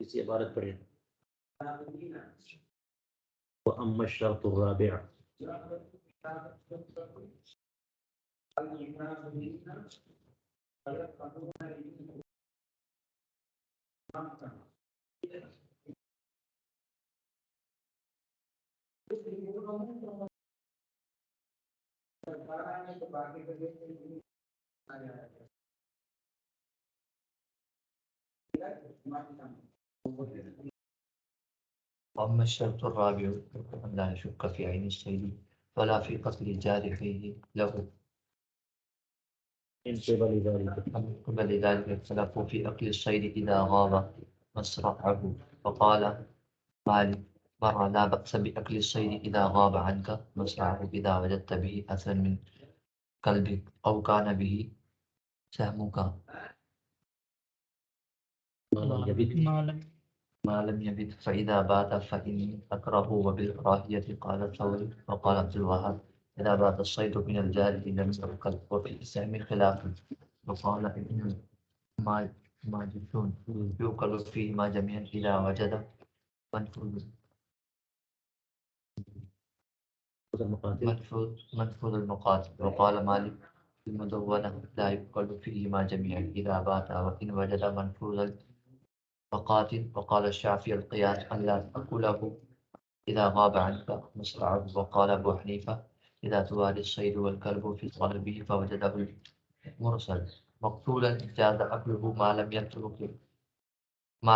اسی عبارت پڑھیں. وأما الشرط الرابع وأما الشرط الرابع أن لا يشك في عين الصيد ولا في قتل جارحه له من قبل ذلك من قبل ذلك اختلفوا في أكل الصيد إذا غاب مسرعه. فقال مالك مرة لا بأس بأكل الصيد إذا غاب عنك مسرعه إذا وجدت به أثر من كلبك أو كان به سهمك ما لم يبت فإذا بات فإني أكره وبالكراهية قال الثوري وقال عبد الوهاب إذا بات الصيد من الجارح لم يؤكل وفي السهم خلاف وقال ابن ماجشون يؤكل فيهما جميعا إذا وجد منفوذ المقاتل. وقال مالك في المدونة لا يؤكل فيهما جميعا إذا بات وإن وجد منفوذ المقاتل. وقال الشافعي القياس أن لا تأكله إذا غاب عنك مسرعه. وقال أبو حنيفة إذا توالي الصيد والكلب في طلبه فوجده مرسل مقتولا جاز أكله ما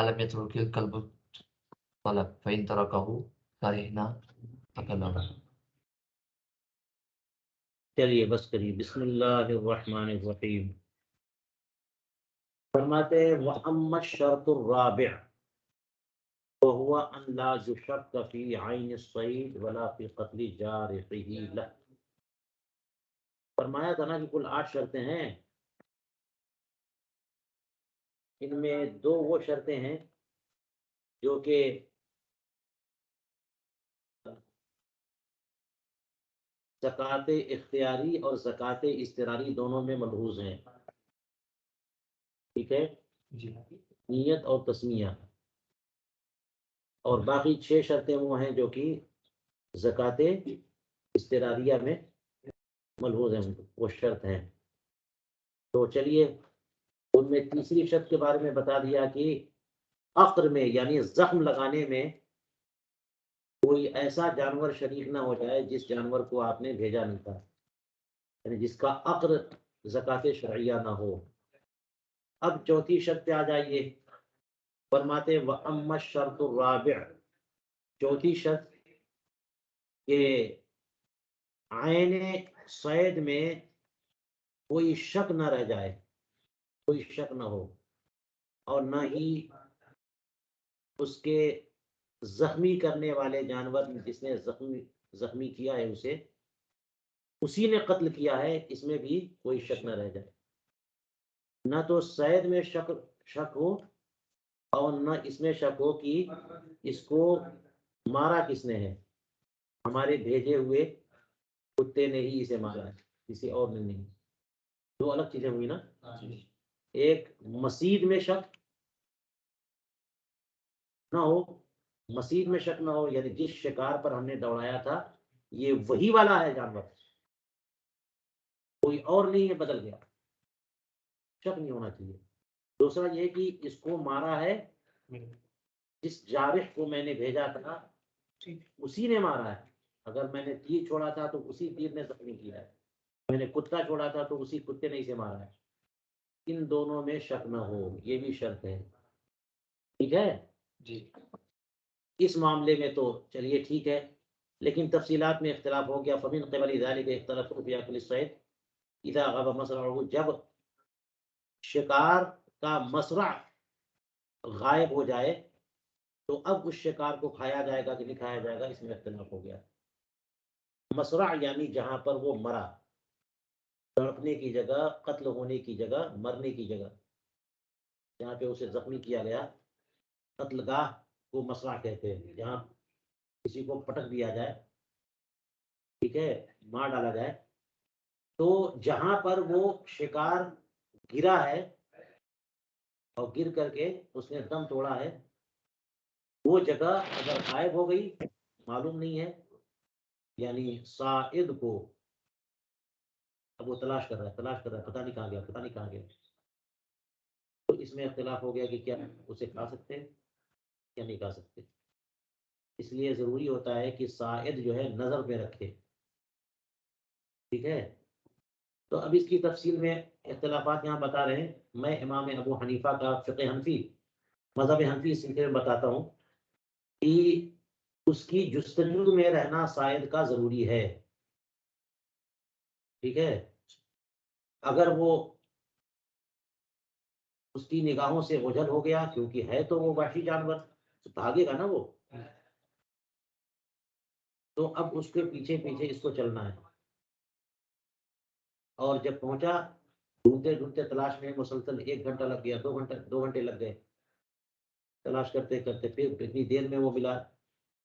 لم يترك الكلب طلب فإن تركه كرهنا أكله. چلیے بس کریے. بسم اللہ الرحمن الرحیم. فرماتے ہیں وَأَمَّا الشَّرْطُ الرَّابِعُ وَهُوَ أَنْ لَا يُشَكَّ فِي عَيْنِ الصَّيْدِ وَلَا فِي قَتْلِ جَارِحِهِ لَهُ. فرمایا تھا نا کہ کل 8 شرطیں ہیں. ان میں 2 وہ شرطیں ہیں جو کہ زکوٰۃ اختیاری اور زکوٰۃ اضطراری دونوں میں ملحوظ ہیں. ٹھیک ہے جی. نیت اور تسمیہ. اور باقی 6 شرطیں وہ ہیں جو کہ زکوٰۃ اضطراریہ میں ملحوظ ہیں، وہ شرط ہیں. تو چلیے ان میں تیسری شرط کے بارے میں بتا دیا کہ عقر میں یعنی زخم لگانے میں کوئی ایسا جانور شریک نہ ہو جائے جس جانور کو آپ نے بھیجا نہیں تھا، یعنی جس کا عقر زکوٰۃ شرعیہ نہ ہو. اب چوتھی شرط پہ آ جائیے. فرماتے وَأَمَّا الشَّرْطُ الرَّابِعُ، چوتھی شرط کہ عین صید میں کوئی شک نہ رہ جائے، کوئی شک نہ ہو، اور نہ ہی اس کے زخمی کرنے والے جانور جس نے زخمی کیا ہے اسے اسی نے قتل کیا ہے، اس میں بھی کوئی شک نہ رہ جائے. نہ تو صید میں شک ہو اور نہ اس میں شک ہو کہ اس کو مارا کس نے ہے، ہمارے بھیجے ہوئے کتے نے ہی اسے مارا ہے، کسی اور نے نہیں. 2 الگ چیزیں ہوئی نا. ایک مسید میں شک نہ ہو، مسید میں شک نہ ہو یعنی جس شکار پر ہم نے دوڑایا تھا یہ وہی والا ہے جانور، کوئی اور نہیں ہے، بدل گیا، شک نہیں ہونا چاہیے. دوسرا یہ کہ اس کو مارا ہے جس جارح کو میں نے بھیجا تھا اسی نے مارا ہے. اگر میں نے تیر چھوڑا تھا تو اسی تیر نے زخمی کیا ہے، میں نے کتا چھوڑا تھا تو اسی کتے نے اسے مارا ہے. ان دونوں میں شک نہ ہو، یہ بھی شرط ہے. ٹھیک ہے جی. اس معاملے میں تو چلیے ٹھیک ہے، لیکن تفصیلات میں اختلاف ہو گیا. فمن قبل ذلك اختلفوا في اكل الصيد اذا غاب مصرعه، جب شکار کا مصرع غائب ہو جائے تو اب اس شکار کو کھایا جائے گا کہ نہیں کھایا جائے گا، اس میں اختلاف ہو گیا. مصرع یعنی جہاں پر وہ مرا، تڑپنے کی جگہ، قتل ہونے کی جگہ، مرنے کی جگہ، جہاں پہ اسے زخمی کیا گیا، قتل گاہ کو مصرع کہتے ہیں. جہاں کسی کو پٹک دیا جائے، ٹھیک ہے، مار ڈالا جائے، تو جہاں پر وہ شکار گرا ہے اور گر کر کے اس نے دم توڑا ہے، وہ جگہ اگر غائب ہو گئی معلوم نہیں ہے، یعنی صائد کو اب وہ تلاش کر رہا ہے پتہ نہیں کہاں گیا، پتہ نہیں کہاں گیا، تو اس میں اختلاف ہو گیا کہ کیا اسے کھا سکتے ہیں یا نہیں کھا سکتے۔ اس لیے ضروری ہوتا ہے کہ صائد جو ہے نظر میں رکھے، ٹھیک ہے۔ تو اب اس کی تفصیل میں اختلافات یہاں بتا رہے ہیں۔ میں امام ابو حنیفہ کا فقہ حنفی، مذہب حنفی اس سلسلے میں بتاتا ہوں کہ اس کی جستجو میں رہنا صائد کا ضروری ہے، ٹھیک ہے۔ اگر وہ اس کی نگاہوں سے اوجھل ہو گیا، کیونکہ ہے تو وہ وحشی جانور، تو بھاگے گا نا وہ، تو اب اس کے پیچھے پیچھے اس کو چلنا ہے، اور جب پہنچا ڈھونڈتے ڈھونڈتے تلاش میں مسلسل 1 گھنٹہ لگ گیا، 2 گھنٹے لگ گئے تلاش کرتے کرتے، پھر اتنی دیر میں وہ ملا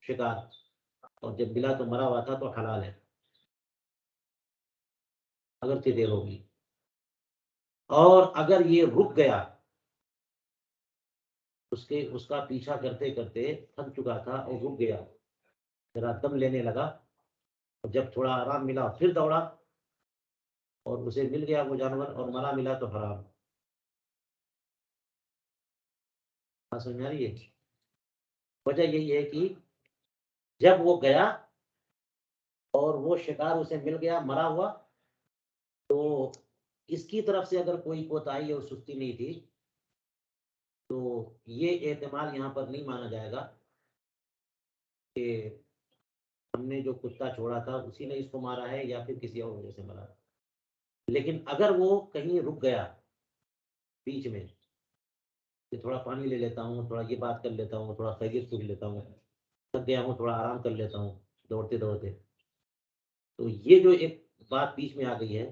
شکار، اور جب ملا تو مرا ہوا تھا، تو حلال ہے اگرچہ دیر ہوگی۔ اور اگر یہ رک گیا، اس کا پیچھا کرتے کرتے تھک چکا تھا اور رک گیا، ذرا دم لینے لگا، اور جب تھوڑا آرام ملا پھر دوڑا اور اسے مل گیا وہ جانور اور مرا ملا، تو حرام۔ بات سمجھ میں آ رہی ہے؟ وجہ یہی ہے کہ جب وہ گیا اور وہ شکار اسے مل گیا مرا ہوا، تو اس کی طرف سے اگر کوئی کوتاہی اور سستی نہیں تھی، تو یہ احتمال یہاں پر نہیں مانا جائے گا کہ ہم نے جو کتا چھوڑا تھا اسی نے اس کو مارا ہے یا پھر کسی اور وجہ سے مرا۔ لیکن اگر وہ کہیں رک گیا بیچ میں کہ تھوڑا پانی لے لیتا ہوں، تھوڑا یہ بات کر لیتا ہوں، تھوڑا خیریت پوچھ لیتا ہوں، تھک گیا ہوں تھوڑا آرام کر لیتا ہوں دوڑتے دوڑتے، تو یہ جو ایک بات بیچ میں آ گئی ہے،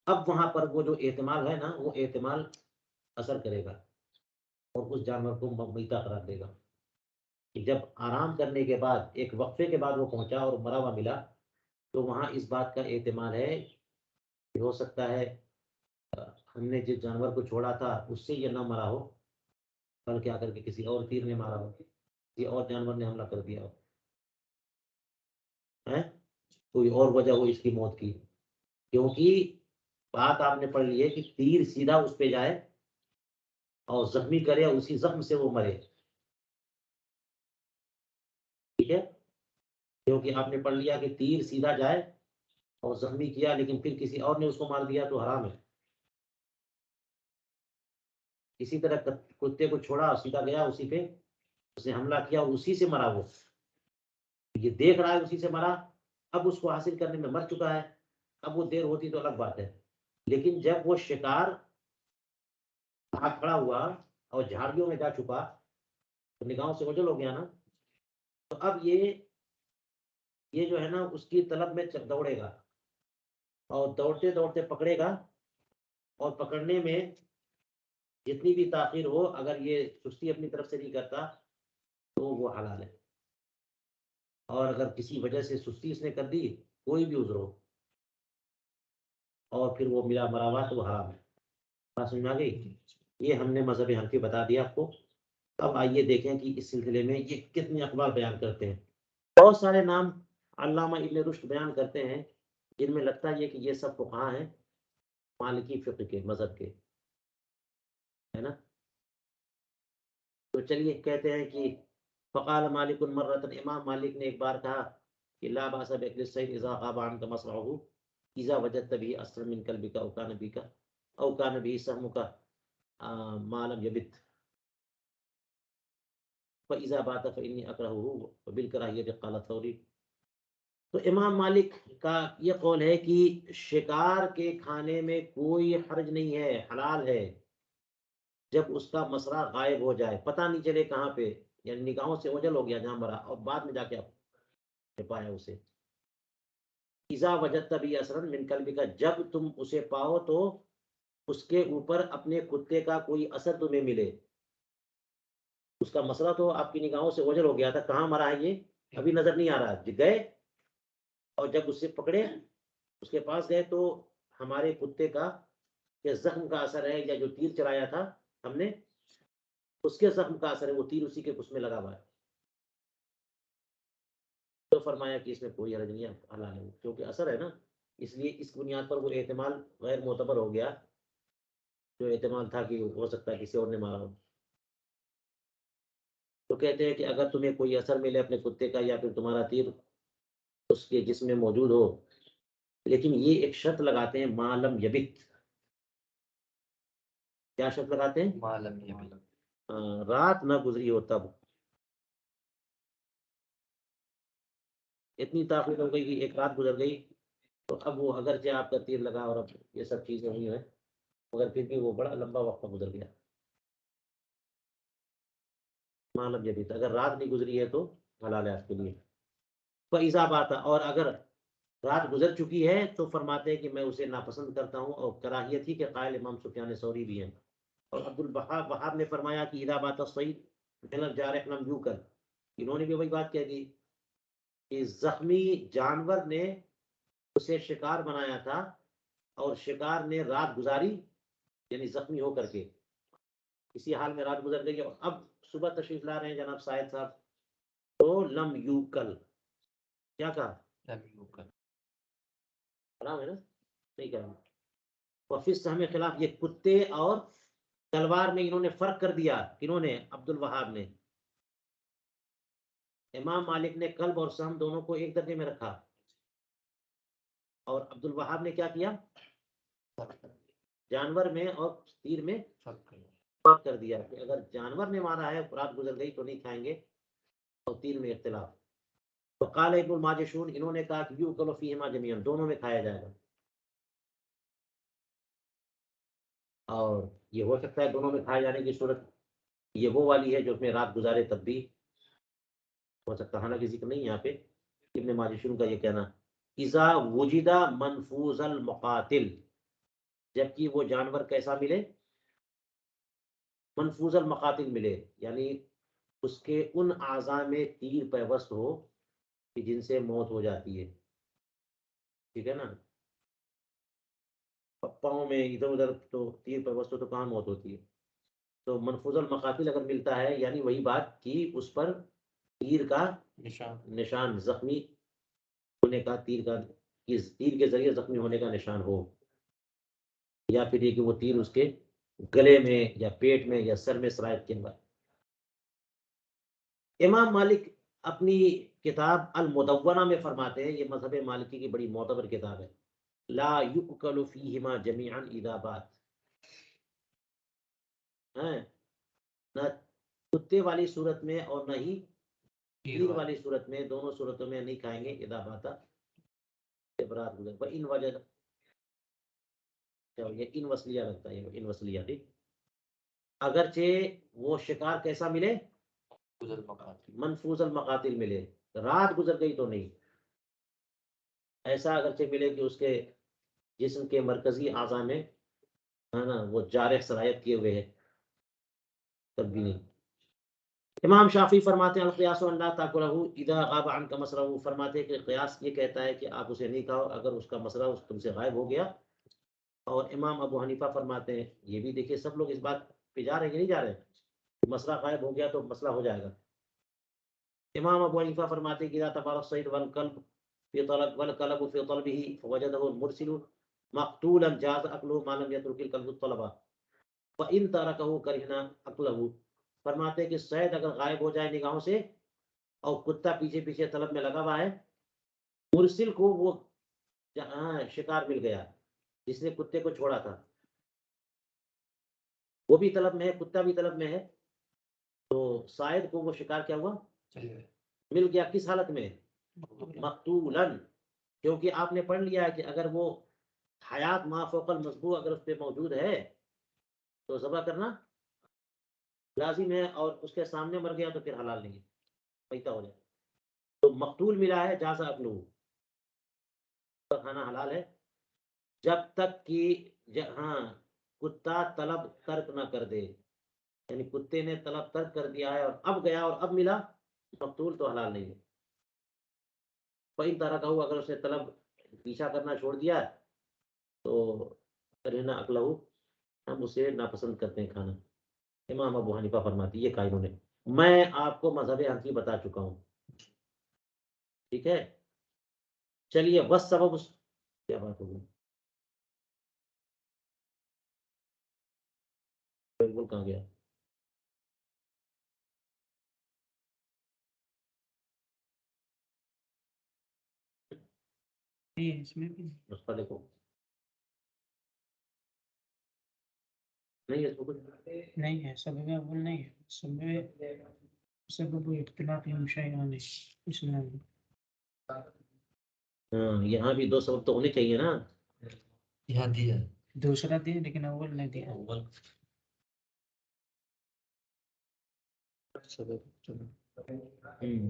اب وہاں پر وہ جو احتمال ہے نا، وہ احتمال اثر کرے گا اور اس جانور کو میتا قرار دے گا کہ جب آرام کرنے کے بعد ایک وقفے کے بعد وہ پہنچا اور مرا ہوا ملا، تو وہاں اس بات کا احتمال ہے کہ ہو سکتا ہے ہم نے جس جانور کو چھوڑا تھا اس سے یہ نہ مرا ہو، بلکہ آ کر کے کسی اور تیر نے مارا ہو، کسی اور جانور نے حملہ کر دیا ہو، کوئی اور وجہ ہو اس کی موت کی، کیونکہ بات آپ نے پڑھ لی ہے کہ تیر سیدھا اس پہ جائے اور زخمی کرے، اسی زخم سے وہ مرے، ٹھیک ہے، کیونکہ آپ نے پڑھ لیا کہ تیر سیدھا جائے اور زخمی کیا لیکن پھر کسی اور نے اس کو مار دیا تو حرام ہے۔ اسی طرح کتے کو چھوڑا اور سیدھا گیا اسی پہ، اس نے حملہ کیا اور اسی سے مرا، وہ یہ دیکھ رہا ہے اسی سے مرا، اب اس کو حاصل کرنے میں مر چکا ہے، اب وہ دیر ہوتی تو الگ بات ہے، لیکن جب وہ شکار کھڑا ہوا اور جھاڑیوں میں جا چھپا تو نگاہوں سے اوجھل ہو گیا نا، تو اب یہ جو ہے نا اس کی طلب میں دوڑے گا اور دوڑتے دوڑتے پکڑے گا، اور پکڑنے میں جتنی بھی تاخیر ہو، اگر یہ سستی اپنی طرف سے نہیں کرتا تو وہ حلال ہے، اور اگر کسی وجہ سے سستی اس نے کر دی، کوئی بھی عذر ہو، اور پھر وہ ملا مرا ہوا، تو وہ حرام ہے۔ بات سمجھ میں آ گئی؟ یہ ہم نے مذہب حنفی بتا دیا آپ کو۔ اب آئیے دیکھیں کہ اس سلسلے میں یہ کتنے اقوال بیان کرتے ہیں۔ بہت سارے نام علامہ ابن رشد بیان کرتے ہیں جن میں لگتا ہے کہ یہ سب فقہا ہیں مالکی فقہ کے، مذہب کے، ہے نا۔ تو چلیے کہتے ہیں کہ فقال مالک مرۃ، امام مالک نے ایک بار کہا کہ لا باس باکل الصید اذا غاب عنك مصرعه اذا وجدت به اثر من قلبك او كان بك او كان به سهمك ما لم يبت فاذا بات فاني اكرهه وبالكراهيه قال الثوري۔ تو امام مالک کا یہ قول ہے کہ شکار کے کھانے میں کوئی حرج نہیں ہے، حلال ہے، جب اس کا مسرا غائب ہو جائے، پتہ نہیں چلے کہاں پہ، یعنی نگاہوں سے اوجھل ہو گیا جہاں مرا، اور بعد میں جا کے پایا اسے۔ اذا وجدت بھی اثرا من قلبک، جب تم اسے پاؤ تو اس کے اوپر اپنے کتے کا کوئی اثر تمہیں ملے، اس کا مسئلہ تو آپ کی نگاہوں سے اوجھل ہو گیا تھا، کہاں مرا ہے یہ ابھی نظر نہیں آ رہا، گئے اور جب اسے پکڑے اس کے پاس گئے تو ہمارے کتے کا یا زخم کا اثر ہے یا جو تیر چلایا تھا ہم نے اس کے زخم کا اثر ہے، وہ تیر اسی کے اس میں لگا ہوا ہے، تو فرمایا کہ اس میں کوئی حرج نہیں ہے، حلال ہے، کیونکہ اثر ہے نا، اس لیے اس بنیاد پر وہ احتمال غیر معتبر ہو گیا، جو احتمال تھا کہ ہو سکتا ہے کسی اور نے مارا ہو۔ تو کہتے ہیں کہ اگر تمہیں کوئی اثر ملے اپنے کتے کا یا پھر تمہارا تیر اس کے جسم میں موجود ہو، لیکن یہ ایک شرط لگاتے ہیں، معلم یبت، کیا شرط لگاتے ہیں؟ معلوم یہ بھی رات نہ گزری ہو تب، اتنی تاخیر ہو گئی کہ ایک رات گزر گئی، تو اب وہ اگرچہ آپ کا تیر لگا اور اب یہ سب چیزیں ہوئی ہیں، مگر پھر بھی وہ بڑا لمبا وقت گزر گیا، معلوم یبت، اگر رات نہیں گزری ہے تو حلال ہے آپ کے لیے۔ فَإِذَا بَاتَ، اور اگر رات گزر چکی ہے تو فرماتے ہیں کہ میں اسے ناپسند کرتا ہوں، اور کراہیت ہی کے قائل امام سفیان ثوری بھی ہیں۔ اور عبد الوہاب نے فرمایا کہ اذا بات الصید من الجارح لم یوکل، انہوں نے بھی وہی بات کہہ دی کہ زخمی جانور نے اسے شکار بنایا تھا، اور شکار نے رات گزاری، یعنی زخمی ہو کر کے اسی حال میں رات گزر گئی، اور اب صبح تشریف لا رہے ہیں جناب سائد صاحب، تو لم یوکل، کیا کہا؟ لم یوکل، حرام ہے نا، نہیں کرنا۔ وفس ہمیں خلاف، یہ کتے اور تلوار میں انہوں نے فرق کر دیا، کنہوں نے؟ عبد الوہاب نے۔ امام مالک نے کلب اور سہم دونوں کو ایک درجے میں رکھا، اور عبد الوہاب نے کیا کیا؟ جانور میں اور تیر میں فرق کر دیا کہ اگر جانور نے مارا ہے رات گزر گئی تو نہیں کھائیں گے، اور تیر میں اختلاف۔ تو قال ابن الماجشون، انہوں نے کہا کہ یؤکل فیہما جمیعا، دونوں میں کھایا جائے گا، اور یہ ہو سکتا ہے دونوں میں کھائے جانے کی صورت یہ وہ والی ہے جو اس میں رات گزارے تب بھی ہو سکتا ہے، حالانکہ ذکر نہیں یہاں پہ، ابن ماجشون کا یہ کہنا، اذا وجد منفوذ المقاتل، جبکہ وہ جانور کیسا ملے؟ منفوذ المقاتل ملے، یعنی اس کے ان اعضاء میں تیر پیوست ہو کہ جن سے موت ہو جاتی ہے، ٹھیک ہے نا، پاؤں میں ادھر ادھر تو تیر پیوست ہو تو کہاں موت ہوتی ہے، تو منفوذ المقاتل اگر ملتا ہے، یعنی وہی بات کہ اس پر تیر کا نشان، زخمی ہونے کا، تیر کے ذریعے زخمی ہونے کا نشان ہو، یا پھر یہ کہ وہ تیر اس کے گلے میں یا پیٹ میں یا سر میں سرایت کے بعد۔ امام مالک اپنی کتاب المدونہ میں فرماتے ہیں، یہ مذہب مالکی کی بڑی معتبر کتاب ہے، لا یؤکل فیہما جمیعا اذا بات، نہ کتے والی صورت میں اور نہ ہی تیر والی صورت میں، دونوں صورتوں میں نہیں کھائیں گے، اذا باتا، رات گزر، ان وجہ یہ ان وصلیہ لگتا ہے، ان وصلیہ ٹھیک، اگرچہ وہ شکار کیسا ملے؟ منفوذ المقاتل ملے، رات گزر گئی تو نہیں، ایسا اگرچہ ملے کہ اس کے جسم کے مرکزی اعضاء میں ہے نا وہ جارح صلاحیت کیے ہوئے ہے، تب بھی نہیں۔ امام شافعی فرماتے ہیں القیاس ان لا تاکلہ اذا غاب عنک مسرہ، فرماتے ہیں کہ قیاس یہ کہتا ہے کہ آپ اسے نہیں کھاؤ اگر اس کا مسرہ تم سے غائب ہو گیا، اور امام ابو حنیفہ فرماتے ہیں، یہ بھی دیکھیے سب لوگ اس بات پہ جا رہے ہیں کہ نہیں جا رہے ہیں، مسئلہ غائب ہو گیا تو مسئلہ ہو جائے گا۔ امام ابو حنیفہ فرماتے ہیں کہ اذا تفارق الصید والکلب فی طلب والکلب فی طلبه فوجده المرسل مقتولا جاز اکلہ ما لم یترک الکلب الطلب فان ترکه کرہنا اکلہ، فرماتے ہیں کہ صید اگر غائب ہو جائے نگاہوں سے اور کتا پیچھے پیچھے طلب میں لگا ہوا ہے، مرسل کو وہ شکار مل گیا جس نے کتے کو چھوڑا تھا، وہ بھی طلب میں ہے، کتا بھی طلب میں ہے، تو صائد کو وہ شکار کیا ہوا؟ مل گیا، کس حالت میں؟ مقتولن، کیونکہ آپ نے پڑھ لیا ہے کہ اگر وہ حیات ما فوق المذبوح اگر اس پہ موجود ہے تو ذبح کرنا لازم ہے، اور اس کے سامنے مر گیا تو پھر حلال نہیں ہے، پیتا ہو جائے، تو مقتول ملا ہے، جازا اکلہ، کھانا حلال ہے جب تک کہ کتا طلب ترک نہ کر دے، یعنی کتے نے طلب ترک کر دیا ہے اور اب گیا اور اب ملا مقتول تو حلال نہیں ہے۔ فإن ترکہ، اگر اس نے طلب پیچھا کرنا چھوڑ دیا تو کرہنا اکلہ، ہم اسے ناپسند کرتے ہیں کھانا۔ امام ابو حنیفہ فرماتی یہ کہا انہوں نے. میں آپ کو مذہب حنفی بتا چکا ہوں. ٹھیک ہے, چلیے بس سبب کیا بات ہوگی, بالکل کہاں گیا, اس میں بھی نسخہ دیکھو, نہیں ہے اس کو کچھ. نہیں ہے, سبب اول نہیں ہے, سبب اختلاف المشاہیران ہے اس میں. ہاں یہاں بھی دو سبب تو ہونے چاہیے نا. یہاں دیا دوسرا دیا لیکن اول نہیں دیا.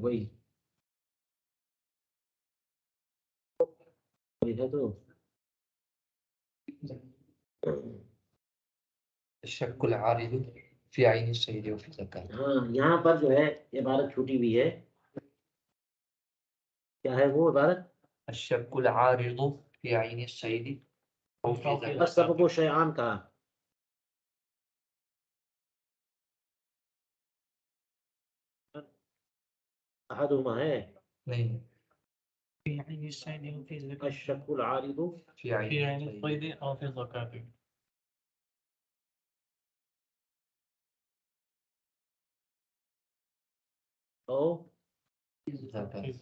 وہی وہی ہے تو. الشك العارض في عين السيد وفي الزكاة. ہاں یہاں پر جو ہے عبارت چھوٹی ہوئی ہے. کیا ہے وہ عبارت؟ الشك العارض في عين السيد أو في بس زكاة. سبب و شیعان کہا. احدہما ہے نہیں في عين السيد وفي الزكاة. الشک العارض في في عين عين السيد الصيد أو في الزكاة. او. زكاة.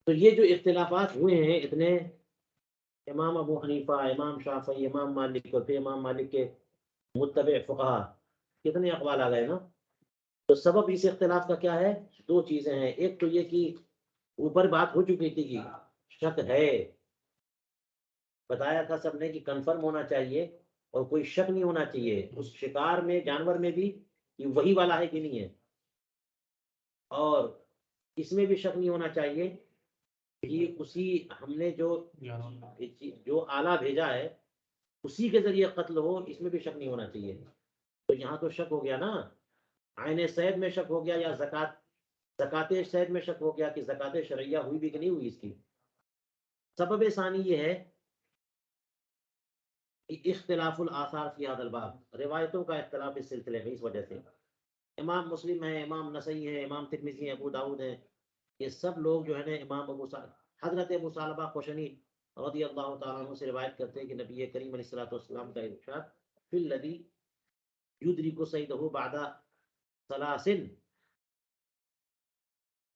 تو یہ جو اختلافات ہوئے ہیں اتنے, امام ابو حنیفہ, امام شافعی, امام مالک اور پھر امام مالک کے متبع فقہا, کتنے اقوال آ گئے نا. تو سبب اس اختلاف کا کیا ہے؟ دو چیزیں ہیں. ایک تو یہ کہ اوپر بات ہو چکی تھی کہ شک ہے, بتایا تھا سب نے کہ کنفرم ہونا چاہیے اور کوئی شک نہیں ہونا چاہیے اس شکار میں, جانور میں بھی, کہ وہی والا ہے کہ نہیں ہے, اور اس میں بھی شک نہیں ہونا چاہیے کہ اسی ہم نے جو آلہ بھیجا ہے اسی کے ذریعے قتل ہو, اس میں بھی شک نہیں ہونا چاہیے. تو یہاں تو شک ہو گیا نا, عین صید میں شک ہو گیا, یا زکات صید میں شک ہو گیا کہ زکات شرعیہ ہوئی بھی کہ نہیں ہوئی اس کی. سبب ثانی یہ ہے کہ اختلاف الآثار فی هذا الباب, روایتوں کا اختلاف اس سلسلے میں. اس وجہ سے امام مسلم ہے, امام نسائی ہے, امام ترمذی ہے, ابو داؤد ہے, یہ سب لوگ جو ہے نا امام حضرت ابو ثعلبہ خشنی رضی اللہ تعالیٰ عنہ سے روایت کرتے ہیں کہ نبی کریم علیہ الصلوۃ والسلام کا ارشاد فی الذی یدرک صیدہ بعد ثلاث,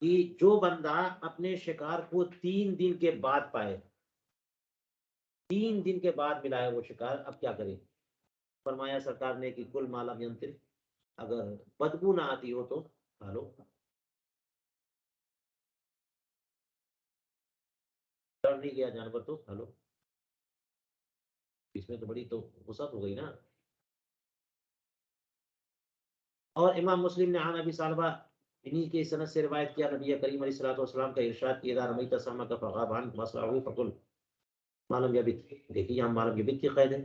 کہ جو بندہ اپنے شکار کو 3 دن کے بعد پائے, 3 دن کے بعد ملا ہے وہ شکار, اب کیا کرے؟ فرمایا سرکار نے کہ کل ما لم ینطق, اگر بدبو نہ آتی ہو تو کھا لو, ڈر نہیں گیا جانور تو کھا لو. اس میں تو بڑی تو وسعت ہو گئی نا. اور امام مسلم نے عن ابی ثعلبہ انہی کی سند سے روایت کیا, نبی کریم علیہ الصلوۃ والسلام کا ارشاد کیا, اذا رمیت سہمک فغاب عن مصرعه فقل ما لم یبت. دیکھیے یہاں ما لم یبت کی قید ہے.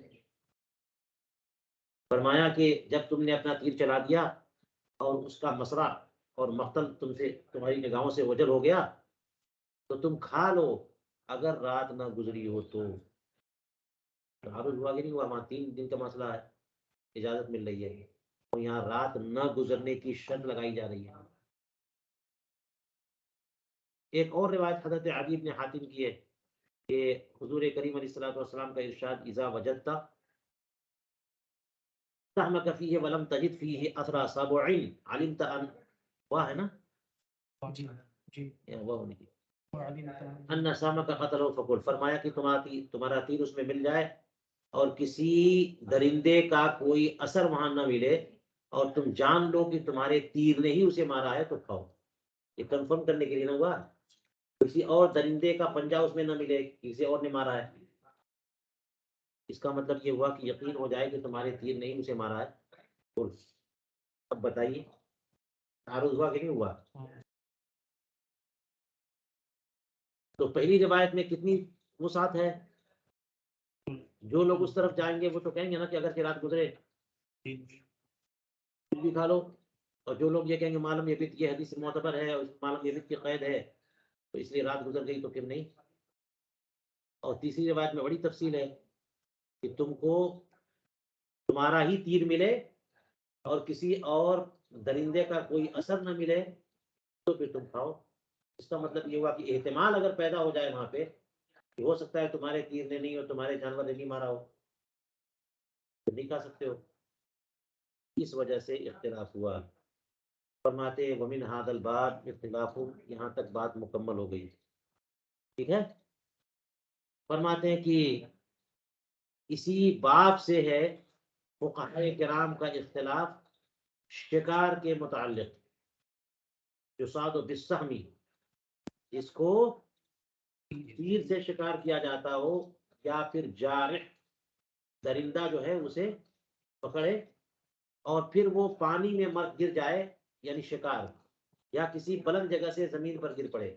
فرمایا کہ جب تم نے اپنا تیر چلا دیا اور اس کا مسرع اور مقتل تمہاری نگاہوں سے اوجھل ہو گیا تو تم کھا لو اگر رات نہ گزری ہو تو. تعارض ہوا کہ نہیں ہوا؟ وہاں 3 دن کا مسئلہ ہے, اجازت مل رہی ہے, اور یہاں رات نہ گزرنے کی شرط لگائی جا رہی ہے. ایک اور روایت حضرت عدی بن حاتم کی ہے کہ حضور کریم علیہ الصلوۃ والسلام کا ارشاد اذا وجدت سہمک فیہ ولم تجد فیہ اثر سبع علمت ان, واہ ہے نا, جی جی. واہ ہونے کی, وعلمت ان سہمک قتلہ فقل, فرمایا کہ تمہارا تیر اس میں مل جائے اور کسی درندے کا کوئی اثر وہاں نہ ملے اور تم جان لو کہ تمہارے تیر نے ہی اسے مارا ہے تو کھاؤ. یہ کنفرم کرنے کے لیے نہ ہوا, کسی اور درندے کا پنجہ اس میں نہ ملے, کسی اور نے مارا ہے. اس کا مطلب یہ ہوا کہ یقین ہو جائے کہ تمہارے تیر نے ہی اسے مارا ہے. اب بتائیے تعارض ہوا کہ نہیں ہوا؟ تو پہلی روایت میں کتنی وسعت ہے؟ جو لوگ اس طرف جائیں گے وہ تو کہیں گے نا کہ اگر رات گزرے بھی کھا لو, اور جو لوگ یہ کہیں گے معلوم یہ بیت, یہ حدیث معتبر ہے اور معلوم یہ بیت کی قید ہے تو اس لیے رات گزر گئی تو پھر نہیں. اور تیسری روایت میں بڑی تفصیل ہے کہ تم کو تمہارا ہی تیر ملے اور کسی اور درندے کا کوئی اثر نہ ملے تو پھر تم کھاؤ. اس کا مطلب یہ ہوا کہ احتمال اگر پیدا ہو جائے وہاں پہ کہ ہو سکتا ہے تمہارے تیر نے نہیں اور تمہارے جانور نے نہیں مارا ہو تو نہیں کھا سکتے ہو. اس وجہ سے اختلاف ہوا. فرماتے ومن ھذا الباب اختلاف، یہاں تک بات مکمل ہو گئی. ٹھیک ہے. فرماتے ہیں کہ اسی باب سے ہے فقہاء کرام کا اختلاف شکار کے متعلق. یصاد بالسہم، جس کو تیر سے شکار کیا جاتا ہو یا پھر جارح درندہ جو ہے اسے پکڑے اور پھر وہ پانی میں گر جائے، یعنی شکار، یا کسی بلند جگہ سے زمین پر گر پڑے.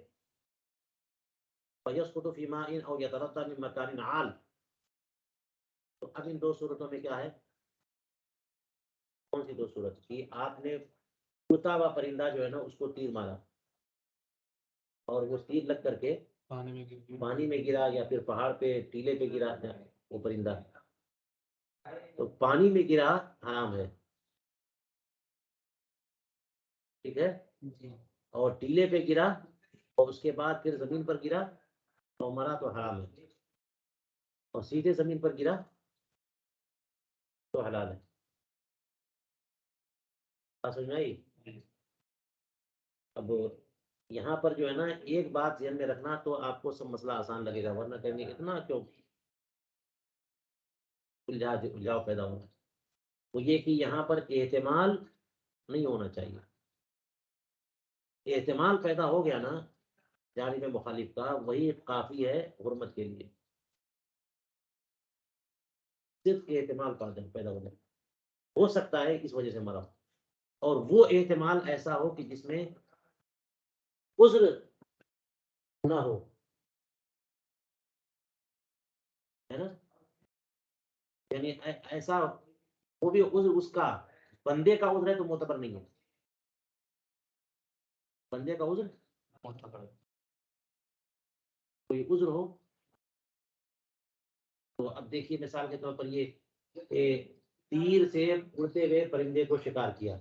فَيَسْقُطُ فِي مَاءٍ أَوْ يَتَرَدَّى مِن مَكَانٍ عَالٍ. تو اب ان دو صورتوں میں کیا ہے؟ کون سی دو صورت؟ کہ آپ نے اڑتا ہوا پرندہ جو ہے نا اس کو تیر مارا اور وہ تیر لگ کر کے پانی میں گرا یا پھر پہاڑ پہ ٹیلے پہ گرا وہ پرندہ، تو پانی میں گرا حرام ہے. ٹھیک ہے. اور ٹیلے پہ گرا اور اس کے بعد پھر زمین پر گرا اور مرا تو حرام ہے. اور سیدھے زمین پر گرا تو حلال ہے. بات سمجھ میں آئی؟ اب یہاں پر جو ہے نا ایک بات ذہن میں رکھنا تو آپ کو سب مسئلہ آسان لگے گا، ورنہ کہیں گے اتنا کیوں الجھاؤ پیدا ہونا. وہ یہ کہ یہاں پر احتمال نہیں ہونا چاہیے. احتمال پیدا ہو گیا نا جانب مخالف کا، وہی کافی ہے حرمت کے لیے. صرف احتمال پیدا ہو جائے، ہو سکتا ہے اس وجہ سے مرا، اور وہ احتمال ایسا ہو کہ جس میں عذر نہ ہو، ہے نا. یعنی ایسا وہ بھی عذر اس کا بندے کا عذر ہے تو معتبر نہیں ہے. بندے کا عذر کوئی عذر ہو تو اب دیکھیے مثال کے طور پر یہ تیر سے اڑتے ہوئے پرندے کو شکار کیا،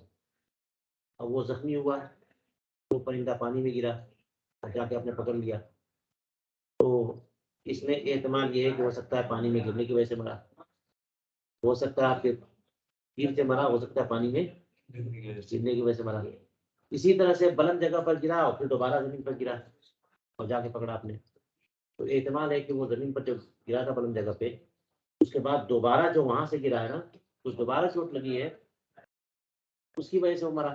اب وہ زخمی ہوا، وہ پرندہ پانی میں گرا اور جا کے آپ نے پکڑ لیا، تو اس میں احتمال یہ ہے کہ ہو سکتا ہے پانی میں گرنے کی وجہ سے مرا، ہو سکتا ہے آپ کے تیر سے مرا، ہو سکتا ہے پانی میں گرنے کی وجہ سے مرا. اسی طرح سے بلند جگہ پر گرا اور پھر دوبارہ زمین پر گرا اور جا کے پکڑا آپ نے، تو احتمال ہے کہ وہ زمین پر جب گرا تھا بلند جگہ پہ، اس کے بعد دوبارہ جو وہاں سے گرا ہے نا اس دوبارہ چوٹ لگی ہے، اس کی وجہ سے وہ مرا،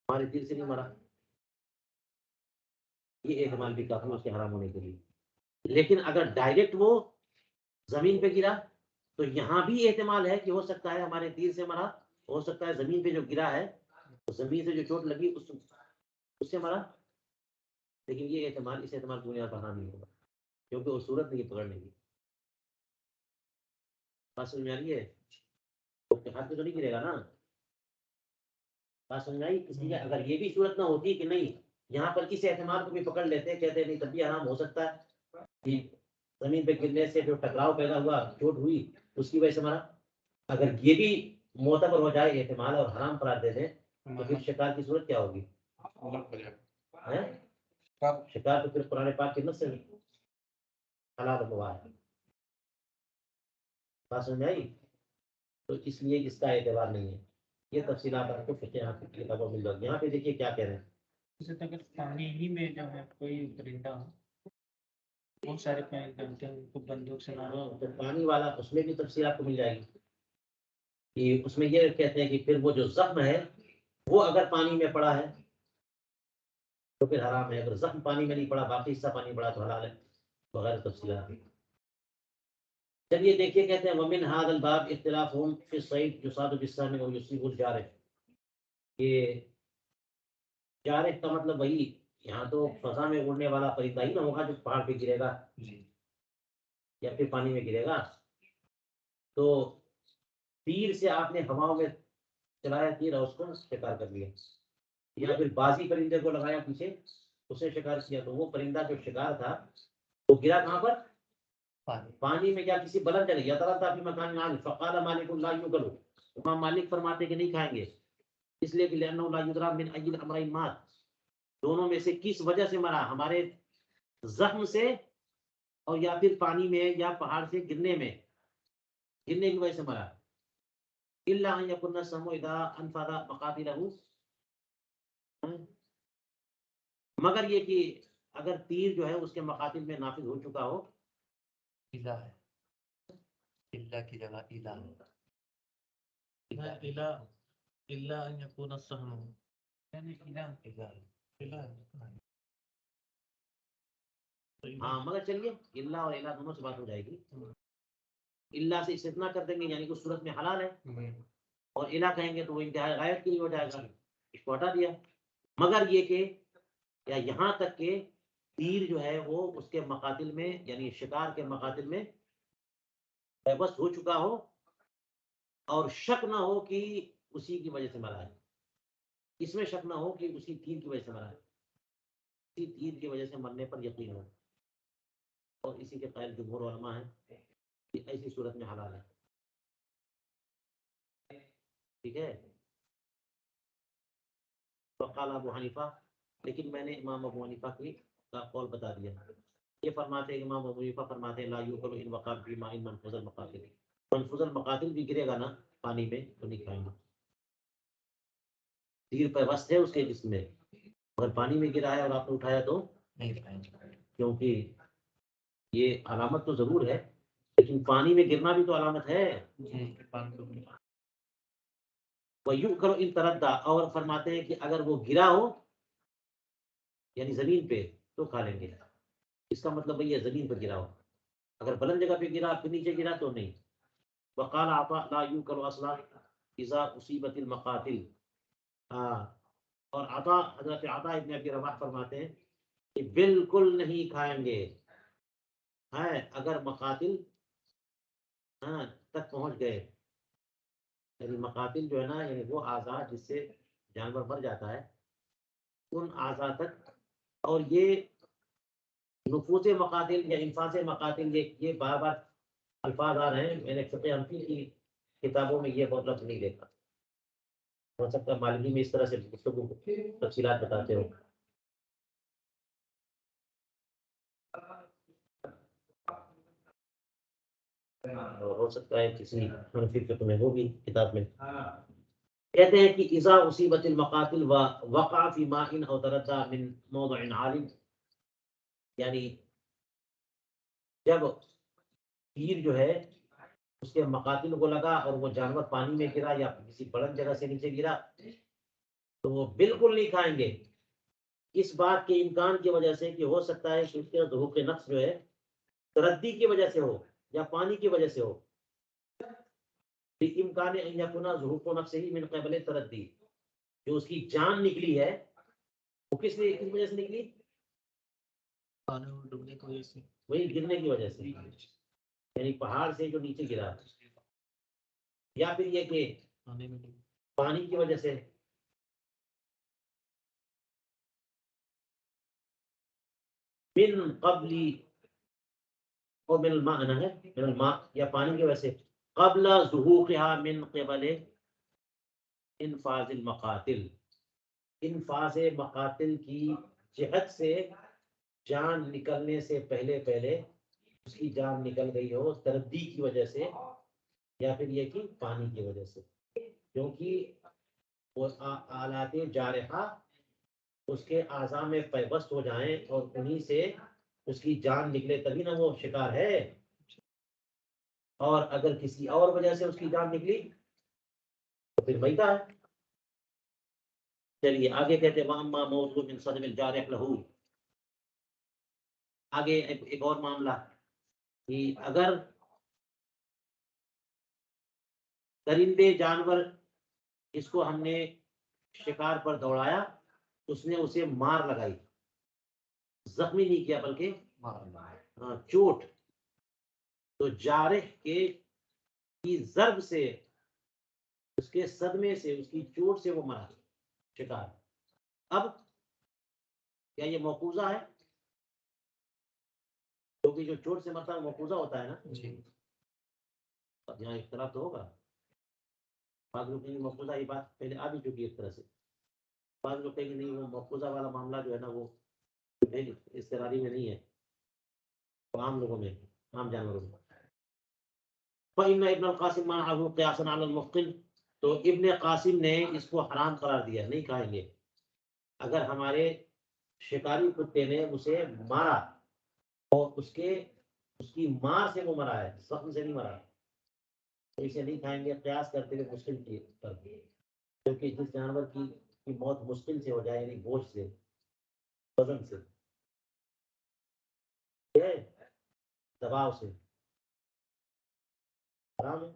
ہمارے دل سے نہیں مرا. یہ احتمال بھی کافی اس کے حرام ہونے کے لیے. لیکن اگر ڈائریکٹ وہ زمین پہ گرا تو یہاں بھی احتمال ہے کہ ہو سکتا ہے ہمارے تیر سے مرا، ہو سکتا ہے زمین پہ جو گرا ہے زمین سے جو چوٹ لگی اس سے مرا. لیکن یہ احتمال اس احتمال کی بنیاد پر حرام نہیں ہوگا کیونکہ وہ صورت نہیں پکڑنے کی. بات سمجھ میں آ رہی ہے؟ ہاتھ پہ تو نہیں گرے گا نا. بات سمجھ آئی؟ اس لیے اگر یہ بھی صورت نہ ہوتی کہ نہیں یہاں پر کسی احتمال کو بھی پکڑ لیتے، کہتے نہیں تب بھی حرام ہو سکتا ہے کہ زمین پہ گرنے سے جو ٹکراؤ پیدا ہوا، چوٹ ہوئی، اس کی وجہ سے مرا. اگر یہ بھی معتبر ہو جائے احتمال اور حرام قرار دے دیں تو پھر شکار کی صورت کیا ہوگی؟ شکار تو پھر قرآن پاک کے نص سے حلال ہوا ہے. بات سمجھ آئی؟ تو اس لیے اس کا اعتبار نہیں ہے. یہ تفصیلات آپ کو فقہ کی کتابوں میں مل جائے گی. یہاں پہ دیکھیے کیا کہہ رہے ہیں. اگر پانی ہی میں جو ہے کوئی پرندہ بہت سارے پرندے ہوتے ہیں ان کو بندوق سے مارو، تو پانی والا اس میں بھی تفصیل آپ کو مل جائے گی کہ اس میں یہ کہتے ہیں کہ پھر وہ جو زخم ہے وہ اگر پانی میں پڑا ہے تو پھر حرام ہے، اگر زخم پانی میں نہیں پڑا باقی حصہ پانی پڑا تو حلال ہے، بغیر تفصیلات. چلیے دیکھیے کہتے ہیں ومن ھذا الباب اختلافهم فی الصید یصاد بالسهم ویصیب الجارح. یہ جارح کا مطلب وہی یہاں تو فضا میں اڑنے والا پرندہ ہی نہ ہوگا جو پہاڑ پہ گرے گا یا پھر پانی میں گرے گا. تو تیر سے آپ نے ہواؤں میں چلایا تیر اور اس کو شکار کر لیا، یا پھر بازی پرندے کو لگایا پیچھے اسے شکار کیا، تو وہ پرندہ جو شکار تھا وہ گرا کہاں پر؟ پانی میں کیا کسی بلند جگہ یا تردا فی مکان عالی فقال مالک لا یوکل، امام مالک فرماتے کہ نہیں کھائیں گے، اس لیے کہ لانه لا یدرا من ای الامرین مات، دونوں میں سے کس وجہ سے مرا، ہمارے زخم سے اور یا پھر پانی میں یا پہاڑ سے گرنے کی وجہ سے مرا، الا ان یکن السم اذا انفذ مقاتله، مگر یہ کہ اگر تیر جو ہے اس کے مقاتل میں نافذ ہو چکا ہو، الہ ہے، الہ کی جگہ الہ الا ان يكون السهم یعنی الہ ہاں مگر چلیے اللہ اور الہ دونوں سے بات ہو جائے گی، اللہ سے استثناء کر دیں گے یعنی کہ اس صورت میں حلال ہے، اور الہ کہیں گے تو وہ انتہائی غایت کے لیے ہو جائے گا، اس کو ہٹا دیا، مگر یہ کہ یا یہاں تک کہ تیر جو ہے وہ اس کے مقاتل میں یعنی شکار کے مقاتل میں پیوست ہو چکا ہو اور شک نہ ہو کہ اسی کی وجہ سے مرا ہے، اس میں شک نہ ہو کہ اسی تیر کی وجہ سے مرا ہے، اسی تیر کی وجہ سے مرنے پر یقین ہو، اور اسی کے قائل جمہور علماء ہیں کہ ایسی صورت میں حلال ہے، ٹھیک ہے۔ وقال ابو حنیفہ، لیکن میں نے امام ابو حنیفہ کا قول بتا دیا، یہ فرماتے ہیں امام ابو حنیفہ فرماتے ہیں لا یوکل ان وقع فی ماء منفوذ المقاتل، منفوذ المقاتل بھی گرے گا نا پانی میں تو نہیں کھائیں گے، تیر پہ وسط ہے اس کے جسم میں، اگر پانی میں گرا ہے اور آپ نے اٹھایا تو نہیں کھائیں گے، کیونکہ یہ علامت تو ضرور ہے لیکن پانی میں گرنا بھی تو علامت ہے، وَيُؤْكَلُ إِن تَرَدَّى، اور فرماتے ہیں کہ اگر وہ گرا ہو یعنی زمین پہ تو کھا لیں گے، اس کا مطلب یہ زمین پر گرا ہو، اگر بلند جگہ پہ گرا پھر نیچے گرا تو نہیں۔ وقال عطاء لا يؤكل اصلا اذا اصيبت المقاتل، اور عطاء حضرت عطاء ابن ابی رباح فرماتے ہیں کہ بالکل نہیں کھائیں گے اگر مقاتل تک پہنچ گئے، یعنی مقاتل جو ہے نا یعنی وہ اعضاء جس سے جانور مر جاتا ہے ان اعضاء تک، اور یہ نفوذ مقاتل یا انفاذ مقاتل یہ بار بار الفاظ آ رہے ہیں، میں نے فقہ حنفی کی کتابوں میں یہ بہت لفظ نہیں دیکھا، ہو سکتا ہے مالکی میں اس طرح سے گفتگو تفصیلات بتاتے ہو، اور ہو سکتا ہے کسی حنفی فقہ میں ہوگی کتاب میں، کہتے ہیں کہ اذا اصیبت المقاتل وقع فی ماء او تردى من موضع عال، یعنی جب تیر جو ہے اس کے مقاتل کو لگا اور وہ جانور پانی میں گرا یا کسی بلند جگہ سے نیچے گرا تو وہ بالکل نہیں کھائیں گے، اس بات کے امکان کی وجہ سے کہ ہو سکتا ہے کہ اس کے ظہور نفس جو ہے تردی کی وجہ سے ہو یا پانی کی وجہ سے ہو، امکان ان یکون ظہور نفس ہی من قبل تردی، جو اس کی جان نکلی ہے وہ کس وجہ سے نکلی، پانی میں ڈوبنے کی وجہ سے، وہی گرنے کی وجہ سے، یعنی پہاڑ سے جو نیچے گرا، یا پھر یہ کہ پانی کی وجہ سے، من قبل اور من الماء نہ ہے، من الماء یا پانی کی وجہ سے، قبل ظہورها من قبل انفاذ المقاتل، انفاذ مقاتل کی جہت سے جان نکلنے سے پہلے اس کی جان نکل گئی ہو تردی کی وجہ سے یا پھر یہ کہ پانی کی وجہ سے، کیونکہ وہ آلات جارحہ اس کے اعضاء میں پیوست ہو جائیں اور انہی سے اس کی جان نکلے تبھی نہ وہ شکار ہے، اور اگر کسی اور وجہ سے اس کی جان نکلی تو پھر میتہ ہے۔ چلیے آگے کہتے ہیں وَأَمَّا مَوْضُوعٌ مِنْ صَدْمِ الْجَارِحِ لَهُ، آگے ایک اور معاملہ کہ اگر درندے جانور اس کو ہم نے شکار پر دوڑایا اس نے اسے مار لگائی، زخمی نہیں کیا بلکہ چوٹ، تو جارح کی ضرب سے اس کے صدمے سے اس کی چوٹ سے وہ مرا شکار، اب کیا یہ موقوذہ ہے؟ کیونکہ جو چوٹ سے مرتا ہے وہ مفوزہ ہوتا ہے نا. جی اب یہاں اختلاف تو ہوگا. بعض لوگ کہیں گے مفوزہ، یہ بات پہلے آ بھی چکی ہے ایک طرح سے. بعض لوگ کہیں گے نہیں، وہ مفوزہ والا معاملہ جو ہے نا وہ اضطراری میں نہیں ہے، وہ عام لوگوں میں، عام جانوروں میں. فإن ابن القاسم منعه قياسا على المفقل، تو ابن قاسم نے اس کو حرام قرار دیا، نہیں کھائیں گے. اگر ہمارے شکاری کتے نے اسے مارا اور اس کی مار سے وہ مرا ہے، زخم سے نہیں مرا، تو اسے نہیں کھائیں گے قیاس کرتے ہوئے مشکل کی پر. کیونکہ جس جانور کی موت مشکل سے ہو جائے، یعنی گوشت سے، وزن سے، دباؤ سے، حرام ہے.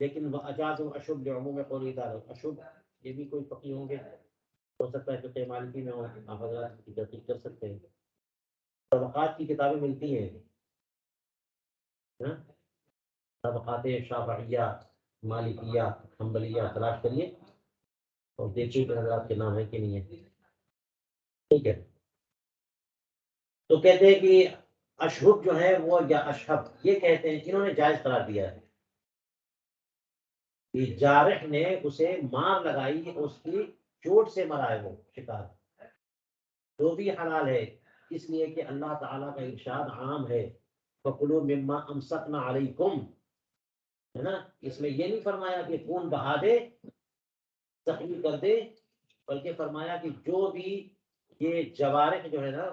لیکن وہ اجاز و اشب عموم قولی تعالی، اشب یہ بھی کوئی فقی ہوں گے، ہو سکتا ہے کہ مالکی میں آپ حضرات کی تحقیق کر سکتے ہیں. طبقات کی کتابیں ملتی ہیں، طبقات شافعیہ، مالکیہ، حنبلیہ تلاش کریے اور دیکھیے کہ حضرات کے نام ہے کہ نہیں ہے. ٹھیک ہے. تو کہتے ہیں کہ اشہب جو ہے وہ، یا اشہب یہ کہتے ہیں، انہوں نے جائز قرار دیا ہے. کہ جارح نے اسے مار لگائی، اس کی چوٹ سے مرا ہے وہ شکار، تو بھی حلال ہے. اس لیے کہ اللہ تعالیٰ کا ارشاد عام ہے، فَكُلُوا مِمَّا أَمْسَكْنَا عَلَيْكُمْ، ہے نا. اس میں یہ نہیں فرمایا کہ خون بہا دے، زخمی کر دے، بلکہ فرمایا کہ جو بھی یہ جوارح جو ہے نا،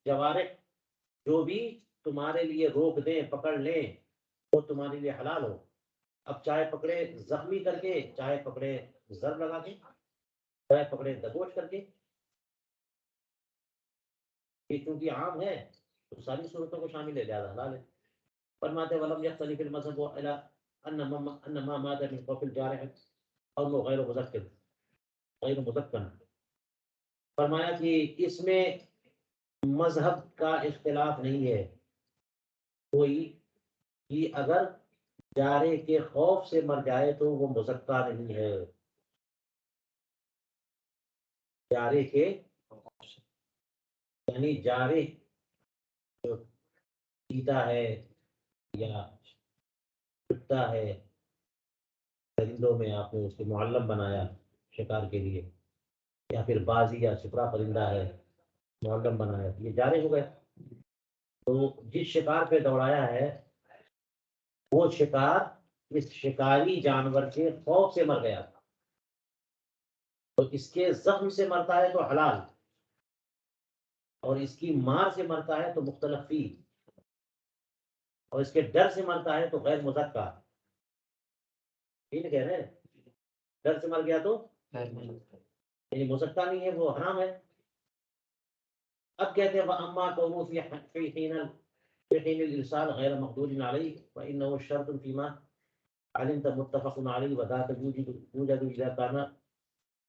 جوارح جو بھی تمہارے لیے روک دیں، پکڑ لیں، وہ تمہارے لیے حلال ہو. اب چاہے پکڑے زخمی کر کے، چاہے پکڑے ضرب لگا کے، چاہے پکڑے دبوچ کر کے، یہ چونکہ عام ہے تو ساری صورتوں کو شامل ہے، لہٰذا حلال ہے. فرماتے ولم يختلف المذهب الى ان ما مات من خوف الجارح او غیر مذکر. فرمایا کہ اس میں مذہب کا اختلاف نہیں ہے کوئی، کہ اگر جارے کے خوف سے مر جائے تو وہ مزکا نہیں ہے. جارے کے یعنی جارے جو چیتا ہے یا کتا ہے، پرندوں میں آپ نے اس کو معلم بنایا شکار کے لیے، یا پھر بازی یا سپرا پرندہ ہے معلم بنایا، یہ جارے ہو گئے. تو جس شکار پہ دوڑایا ہے وہ شکار اس شکاری جانور کے خوف سے مر گیا، تو اس کے زخم سے مرتا ہے تو حلال، اور اس کی مار سے مرتا ہے تو مختلف فی، اور اس کے ڈر سے مرتا ہے تو غیر مزکا. ٹھیک کہہ رہے ہیں، ڈر سے مر گیا تو یعنی مزکا نہیں ہے، وہ حرام ہے. اب کہتے ہیں وَأَمَّا كَوْنُهُ فِي حِينِ الْإِرْسَالِ غَيْرَ مَقْدُورٍ عَلَيْهِ فَإِنَّهُ شَرْطٌ فِيمَا علمت متفق علیہ، وذاک یوجد اذا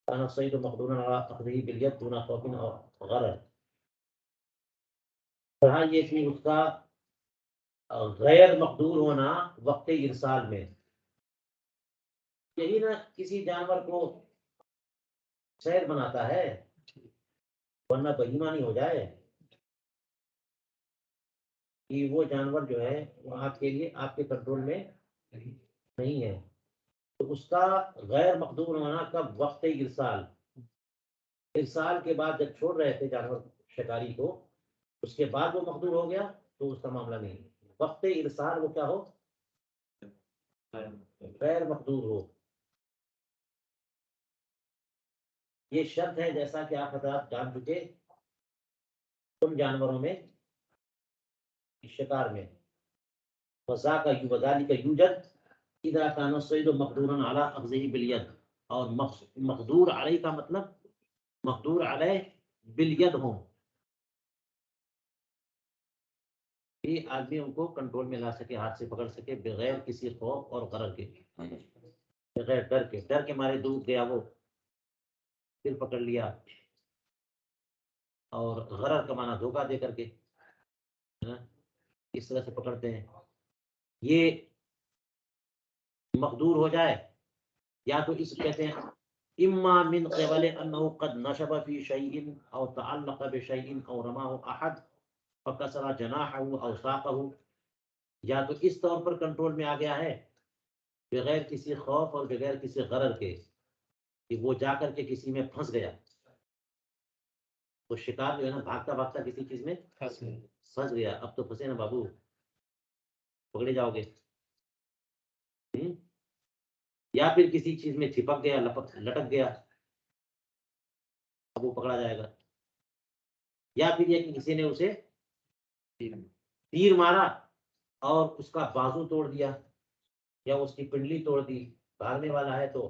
كان الصید مقدورا على اخذه بالید دون خوف او غرر. کہا یہ کہ اس کا غیر مقدور ہونا وقت ارسال میں، یہی نا کسی جانور کو شہر بناتا ہے ورنہ بہیمہ نہیں ہو جائے، کہ وہ جانور جو ہے وہ آپ کے لیے، آپ کے کنٹرول میں نہیں ہے. تو اس کا غیر مقدور ہونا کب؟ وقت ارسال. ارسال کے بعد جب چھوڑ رہے تھے جانور شکاری کو، اس کے بعد وہ مقدور ہو گیا تو اس کا معاملہ نہیں. وقت ارسال وہ کیا ہو؟ غیر مقدور ہو. یہ شرط ہے، جیسا کہ آپ حضرات جان چکے ان جانوروں میں، شکار میں، وذالک یوجد اذا كان الصید مقدورا على اخذه بالید. اور مقدور علیہ کا مطلب مقدور علیہ بالید ہو، کہ آدمی ان کو کنٹرول میں لا سکے، ہاتھ سے پکڑ سکے بغیر کسی خوف اور غرر کے، بغیر ڈر کے. ڈر کے مارے دور گیا وہ، پھر پکڑ لیا، اور غرر کا معنی دھوکہ دے کر کے، اس طرح سے پکڑتے ہیں. یہ مقدور ہو جائے، یا تو اس کہتے ہیں اما من قبل انه قد نشب في شيء او تعلق بشيء او رماه احد فکسر جناحہ او ساقہ، یا تو اس طور پر کنٹرول میں آ گیا ہے بغیر کسی خوف اور بغیر کسی غرض کے کہ وہ جا کر کے کسی میں پھنس گیا. وہ شکار جو ہے نا بھاگتا بھاگتا کسی چیز میں پھنس گیا. اب تو پھنسے نا بابو، پکڑے جاؤ گے. یا پھر کسی چیز میں چپک گیا، لٹک گیا، اب وہ پکڑا جائے گا. یا پھر یہ کہ کسی نے اسے تیر مارا اور اس کا بازو توڑ دیا یا اس کی پنڈلی توڑ دی. بھاگنے والا ہے تو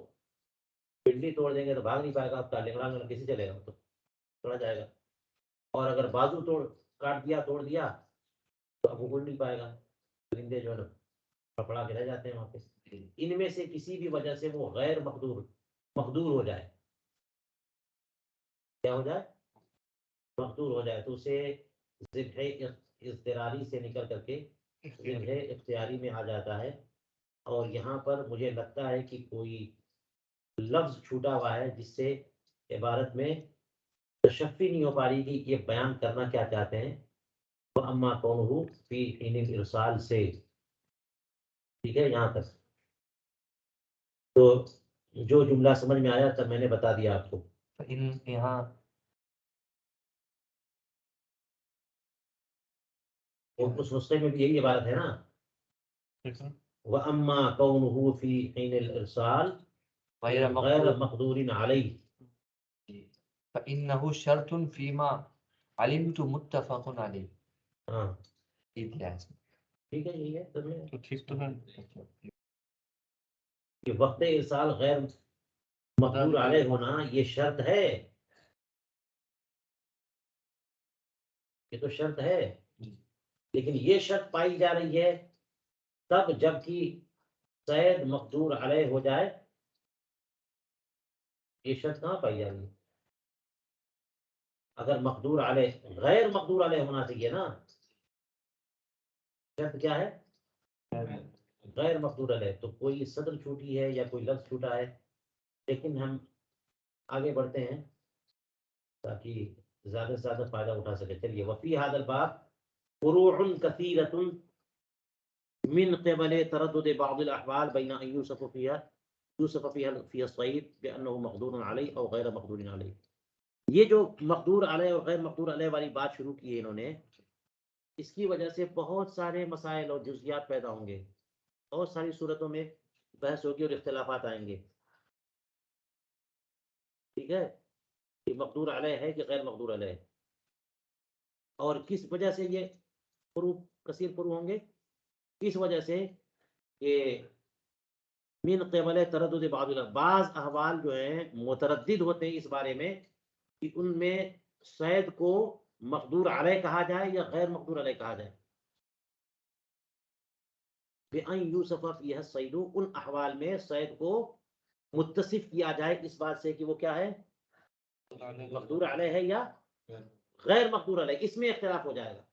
پنڈلی توڑ دیں گے تو بھاگ نہیں پائے گا. اب لنگڑا لنگڑا کیسے چلے گا؟ تو توڑا جائے گا. اور اگر بازو کاٹ دیا، توڑ دیا، تو اب وہ اڑ نہیں پائے گا. پرندے جو ہے نا پکڑا کے رہ جاتے ہیں وہاں پہ. ان میں سے کسی بھی وجہ سے وہ غیر مقدور ہو جائے. کیا ہو جائے؟ مقدور ہو جائے تو اسے ذبح اضطراری سے نکل کر کے ذبح اختیاری میں آ جاتا ہے. اور یہاں پر مجھے لگتا ہے کہ کوئی لفظ چھوٹا ہوا ہے جس سے عبارت میں تشفی نہیں ہو پا رہی کہ یہ بیان کرنا کیا چاہتے ہیں. وَأَمَّا قَوْلُهُ فِي حِينِ الْإِرْسَالِ سے ٹھیک ہے یہاں تک. تو جو جملہ سمجھ میں آیا تب میں نے بتا دیا آپ کو. یہاں اور اس نسخے میں بھی یہی عبارت ہے نا، وَأَمَّا قَوْلُهُ فِي حِينِ الْإِرْسَالِ غَيْرَ مَقْدُورٍ عَلَيْهِ فإنه شرط فيما علمت متفق عليه. ہاں ٹھیک ہے یہی ہے تو میں تو ٹھیک تو ہے. کہ وقت ارسال غیر مقدور علیہ ہونا یہ شرط ہے. یہ تو شرط ہے، لیکن یہ شرط پائی جا رہی ہے تب جب کہ صید مقدور علیہ ہو جائے. یہ شرط کہاں پائی جا رہی ہے؟ اگر مقدور علیہ، غیر مقدور علیہ ہونا چاہیے نا. شرط کیا ہے؟ غیر مقدور علیہ. تو کوئی صدر چھوٹی ہے یا کوئی لفظ چھوٹا ہے، لیکن ہم آگے بڑھتے ہیں تاکہ زیادہ سے زیادہ فائدہ اٹھا سکے. چلیے. وفی هذا الباب فروع كثيرة من قبل تردد بعض الأحوال بين أن يوصف فيها الصعيد بأنه مقدور عليه أو غير مقدور عليه. یہ جو مقدور علیہ اور غیر مقدور علیہ والی بات شروع کی ہے انہوں نے، اس کی وجہ سے بہت سارے مسائل اور جزیات پیدا ہوں گے. بہت ساری صورتوں میں بحث ہوگی اور اختلافات آئیں گے. ٹھیک ہے، کہ مقدور علیہ ہے کہ غیر مقدور علیہ، اور کس وجہ سے یہ کثیر فرو ہوں گے. اس وجہ سے کہ من قبل تردد بعض احوال جو ہیں متردد ہوتے ہیں اس بارے میں کہ ان میں صید کو مقدور علیہ کہا جائے یا غیر مقدور علیہ کہا جائے. بِأَنْ يُوصَفَ فِيهَا الصَّيْدُ، ان احوال میں صید کو متصف کیا جائے اس بات سے کہ وہ کیا ہے، مقدور علیہ ہے یا غیر مقدور علیہ. اس میں اختلاف ہو جائے گا.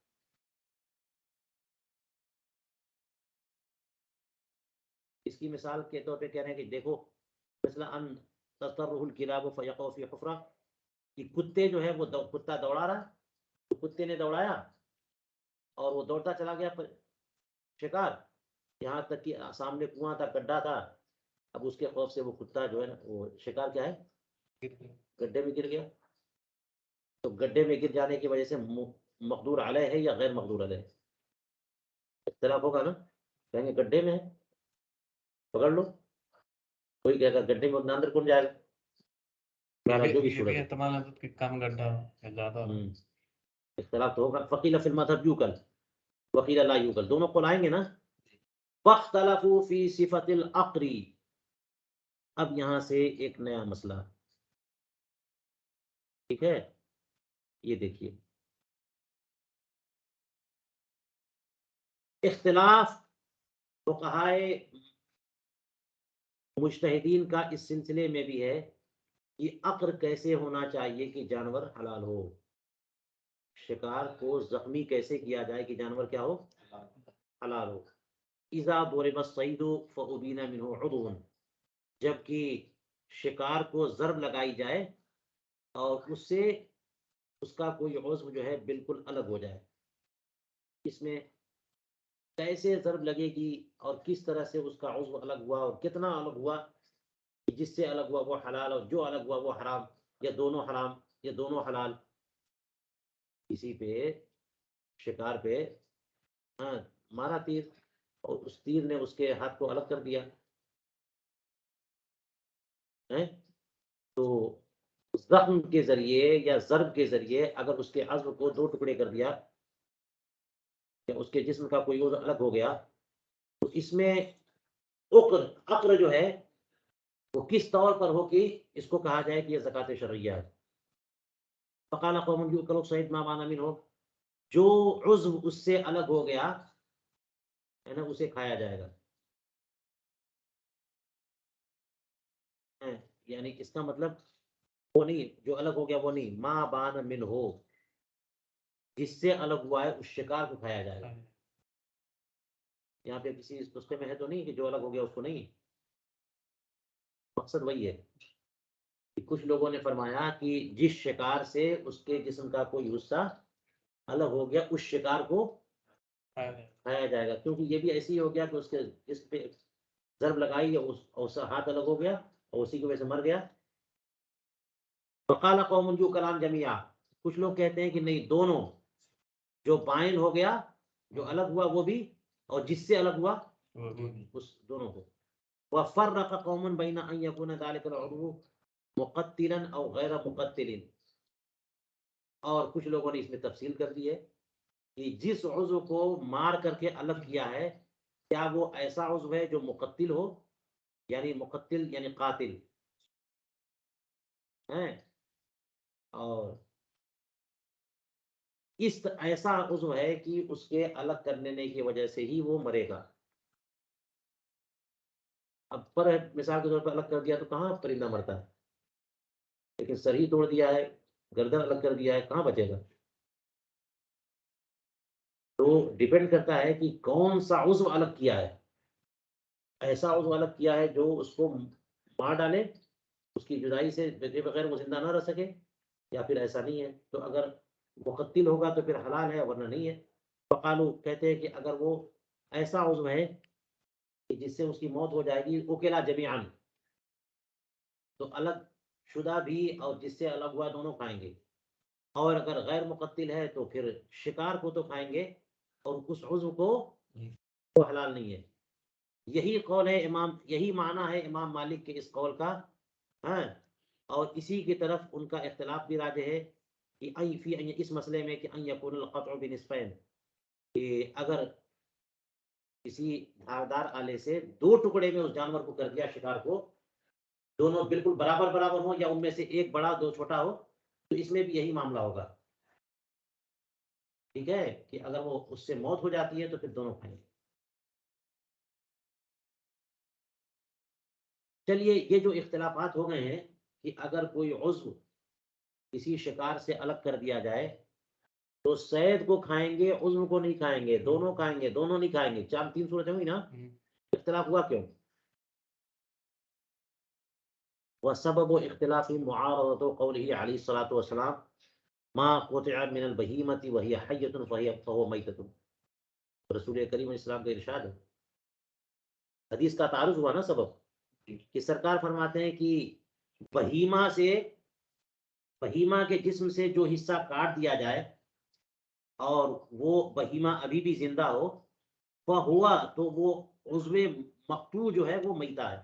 اس کی مثال کے طور پہ کہہ رہے ہیں کہ دیکھو مثلا ان تضطره الكلاب فيقع في حفرة، کہ کتے جو ہے وہ کتا دوڑا رہا، تو کتے نے دوڑایا اور وہ دوڑتا چلا گیا شکار، یہاں تک کہ سامنے کنواں تھا، گڈھا تھا. اب اس کے خوف سے وہ کتا جو ہے نا وہ شکار کیا ہے، گڈھے میں گر گیا. تو گڈھے میں گر جانے کی وجہ سے مقدور علیہ ہے یا غیر مقدور علیہ؟ اختلاف ہوگا نا. کہیں گے گڈھے میں ہے پکڑ لو، کوئی کہے گا گڈھے میں اتنا اندر کون جائے گا. جو بھی صورت ہے کم گڈھا ہے زیادہ. اختلاف تو ہوگا. فقیل فی المذهب یوکل وقیل لا یوکل، دونوں قول آئیں گے نا. فاختلفوا فی صفت العقر. اب یہاں سے ایک نیا مسئلہ، ٹھیک ہے. یہ دیکھیے اختلاف فقہائے مجتہدین کا اس سلسلے میں بھی ہے کہ عقر کیسے ہونا چاہیے کہ جانور حلال ہو. شکار کو زخمی کیسے کیا جائے کہ جانور کیا ہو، حلال ہو. اذا ضرب الصید فابین منہ عضو، جبکہ شکار کو ضرب لگائی جائے اور اس سے اس کا کوئی عضو جو ہے بالکل الگ ہو جائے. اس میں کیسے ضرب لگے گی اور کس طرح سے اس کا عضو الگ ہوا اور کتنا الگ ہوا، جس سے الگ ہوا وہ حلال اور جو الگ ہوا وہ حرام، یا دونوں حرام یا دونوں حلال. اسی پہ شکار پہ ہاں مارا تیر، اور اس تیر نے اس کے ہاتھ کو الگ کر دیا. تو زخم کے ذریعے یا ضرب کے ذریعے اگر اس کے عضو کو دو ٹکڑے کر دیا یا اس کے جسم کا کوئی عضو الگ ہو گیا، تو اس میں عقر جو ہے وہ کس طور پر ہو کہ اس کو کہا جائے کہ یہ زکات شرعیہ ہے. فقال قوم یؤکل الصید ما بان منہ، جو عضو اس سے الگ ہو گیا ہے نا اسے کھایا جائے گا. یعنی اس کا مطلب وہ نہیں جو الگ ہو گیا وہ نہیں، ما بان منہ جس سے الگ ہوا ہے اس شکار کو کھایا جائے گا. یہاں پہ کسی نسخے میں ہے تو نہیں کہ جو الگ ہو گیا اس کو نہیں، مقصد وہی ہے. کچھ لوگوں نے فرمایا کہ جس شکار سے اس کے جسم کا کوئی حصہ الگ ہو گیا اس شکار کو کھایا جائے گا، کیونکہ یہ بھی ایسے ہی ہو گیا کہ اس کے جسم پہ ضرب لگائی یا اس کا ہاتھ الگ ہو گیا اور اسی کی وجہ سے مر گیا. فقال قوم جو کلام جميعا، کچھ لوگ کہتے ہیں کہ نہیں، دونوں، جو بائن ہو گیا جو الگ ہوا وہ بھی، اور جس سے الگ ہوا اس دونوں کو. وفرق قوم بین ان يكون ذلك العضو مقتلا او غیر مقتل، اور کچھ لوگوں نے اس میں تفصیل کر دی ہے کہ جس عضو کو مار کر کے الگ کیا ہے کیا وہ ایسا عضو ہے جو مقتل ہو، یعنی مقتل یعنی قاتل ہے، اور اس ایسا عضو ہے کہ اس کے الگ کرنے کی وجہ سے ہی وہ مرے گا. اب پر مثال کے طور پر الگ کر دیا تو کہاں پرندہ مرتا ہے، لیکن سر ہی توڑ دیا ہے، گردن الگ کر دیا ہے، کہاں بچے گا. تو ڈیپینڈ کرتا ہے کہ کون سا عضو الگ کیا ہے. ایسا عضو الگ کیا ہے جو اس کو مار ڈالے، اس کی جدائی سے بغیر وہ زندہ نہ رہ سکے، یا پھر ایسا نہیں ہے تو اگر مقتل ہوگا تو پھر حلال ہے ورنہ نہیں ہے. فقالو کہتے ہیں کہ اگر وہ ایسا عضو ہے کہ جس سے اس کی موت ہو جائے گی، اکلا جمیعاً، تو الگ شدہ بھی اور جس سے الگ ہوا دونوں کھائیں گے. اور اگر غیر مقتل ہے تو پھر شکار کو تو کھائیں گے اور اس عضو کو وہ حلال نہیں ہے. یہی قول ہے امام، یہی معنی ہے امام مالک کے اس قول کا. ہاں، اور اسی کی طرف ان کا اختلاف بھی راجح ہے کہ اس مسئلے میں کہ ان یکون القطع بنصفین، کہ اگر کسی دھاردار آلے سے دو ٹکڑے میں اس جانور کو کر دیا، شکار کو، دونوں بالکل برابر برابر ہوں یا ان میں سے ایک بڑا دو چھوٹا ہو، تو اس میں بھی یہی معاملہ ہوگا. ٹھیک ہے، کہ اگر وہ اس سے موت ہو جاتی ہے تو پھر دونوں کھائیں گے. چلیے، یہ جو اختلافات ہو گئے ہیں کہ اگر کوئی عضو کسی شکار سے الگ کر دیا جائے تو صید کو کھائیں گے، عضو کو نہیں کھائیں گے، دونوں کھائیں گے، دونوں نہیں کھائیں گے. چار تین صورتیں ہوئی نا. اختلاف ہوا کیوں؟ وسبب اختلاف معارضة قوله عليه الصلاة والسلام ما قطع من البهيمة وهي حية فهو ميتة. رسول کریم علیہ السلام کا ارشاد ہے، حدیث کا تعارض ہوا نا سبب، کہ سرکار فرماتے ہیں کہ بہیمہ کے جسم سے جو حصہ کاٹ دیا جائے اور وہ بہیمہ ابھی بھی زندہ ہو، ہوا تو وہ عضو مقطوع جو ہے وہ میتہ ہے.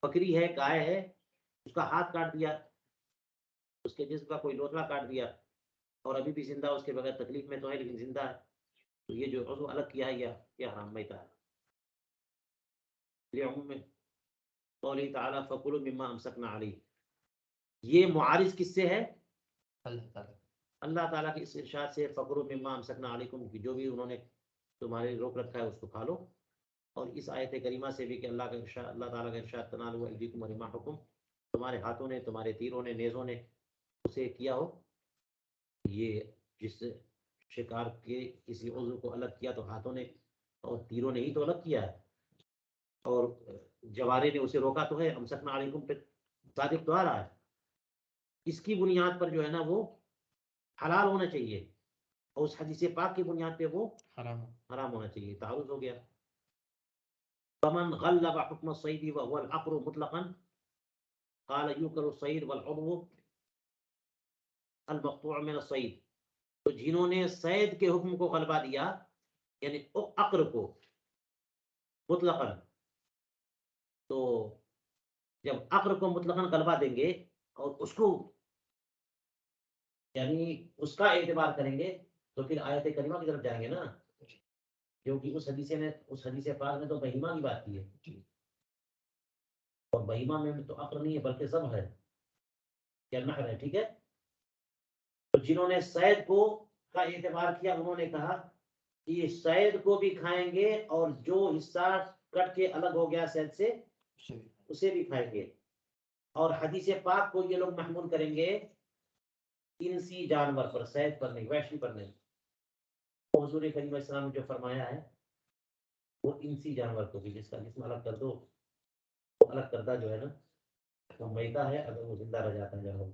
بکری ہے، گائے ہے، اس کا ہاتھ کاٹ دیا، اس کے جسم کا کوئی لوتھڑا کاٹ دیا اور ابھی بھی زندہ، اس کے بغیر تکلیف میں تو ہے لیکن زندہ ہے، تو یہ جو عضو الگ کیا ہے یہ حرام میتہ ہے. عموم میں قوله تعالیٰ فَكُلُوا مِمَّا أَمْسَكْنَا عَلَيْهِ، یہ معارض کس سے ہے؟ اللہ تعالیٰ کے اس ارشاد سے، فَكُلُوا مِمَّا أَمْسَكْنَا عَلَيْكُمْ، کہ جو بھی انہوں نے تمہارے روک رکھا ہے اس کو کھا لو. اور اس آیت کریمہ سے بھی کہ اللہ تعالیٰ کا ارشاد تنالوا ایدیکم ورماحکم، تمہارے ہاتھوں نے، تمہارے تیروں نے، نیزوں نے اسے کیا ہو. یہ جس شکار کے کسی عضو کو الگ کیا تو ہاتھوں نے اور تیروں نے ہی تو الگ کیا ہے، اور جوارے نے اسے روکا تو ہے. امسکنا علیکم پہ صادق تو آ رہا ہے. اس کی بنیاد پر جو ہے نا وہ حلال ہونا چاہیے. اور اس حدیث پاک کی بنیاد پہ وہ حرام حرام ہونا چاہیے. تعارض ہو گیا. فمن غلب حكم الصيد وهو العقر مطلقا قال يوكل الصيد والعضو المقطوع من الصيد. تو جنہوں نے صید کے حکم کو غلبہ دیا یعنی عقر کو مطلقاً، تو جب عقر کو مطلقاً غلبہ دیں گے اور اس کو یعنی اس کا اعتبار کریں گے تو پھر آیت کریمہ کی طرف جائیں گے نا، کیونکہ اس حدیث پاک میں تو بہیمہ کی بات کی ہے، اور بہیمہ میں تو عقر نہیں ہے بلکہ ذبح ہے، کیا نحر ہے. ٹھیک ہے. تو جنہوں نے صید کو کا اعتبار کیا انہوں نے کہا کہ یہ صید کو بھی کھائیں گے اور جو حصہ کٹ کے الگ ہو گیا صید سے اسے بھی کھائیں گے. اور حدیث پاک کو یہ لوگ محمول کریں گے انسی جانور پر، صید پر نہیں، وحشی پر نہیں. حضور کریم علیہ السلام نے جو فرمایا ہے وہ انسی جانور کو بھی، جس کا جسم الگ کر دو، وہ الگ کردہ جو ہے نا وہ میتہ ہے اگر وہ زندہ رہ جاتا ہے جانور.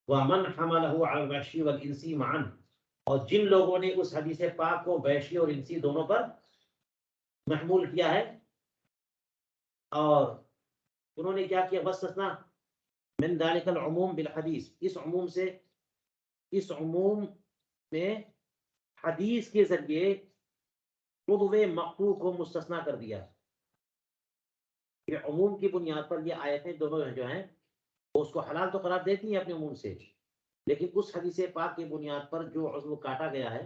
وَمَنْ حَمَلَهُ عَلَى الْوَحْشِ وَالْإِنْسِ مَعًا، اور جن لوگوں نے اس حدیث پاک کو وحشی اور انسی دونوں پر محمول کیا ہے، اور انہوں نے کیا کیا، وَاسْتَثْنَى مِنْ ذَلِكَ الْعُمُومِ بِالْحَدِيثِ، اس عموم میں حدیث کے ذریعے عضو مقطوع کو مستثنیٰ کر دیا. یہ عموم کی بنیاد پر یہ آیتیں دونوں جو ہیں وہ اس کو حلال تو قرار دیتی ہیں اپنے عموم سے، لیکن اس حدیث پاک کی بنیاد پر جو عضو کاٹا گیا ہے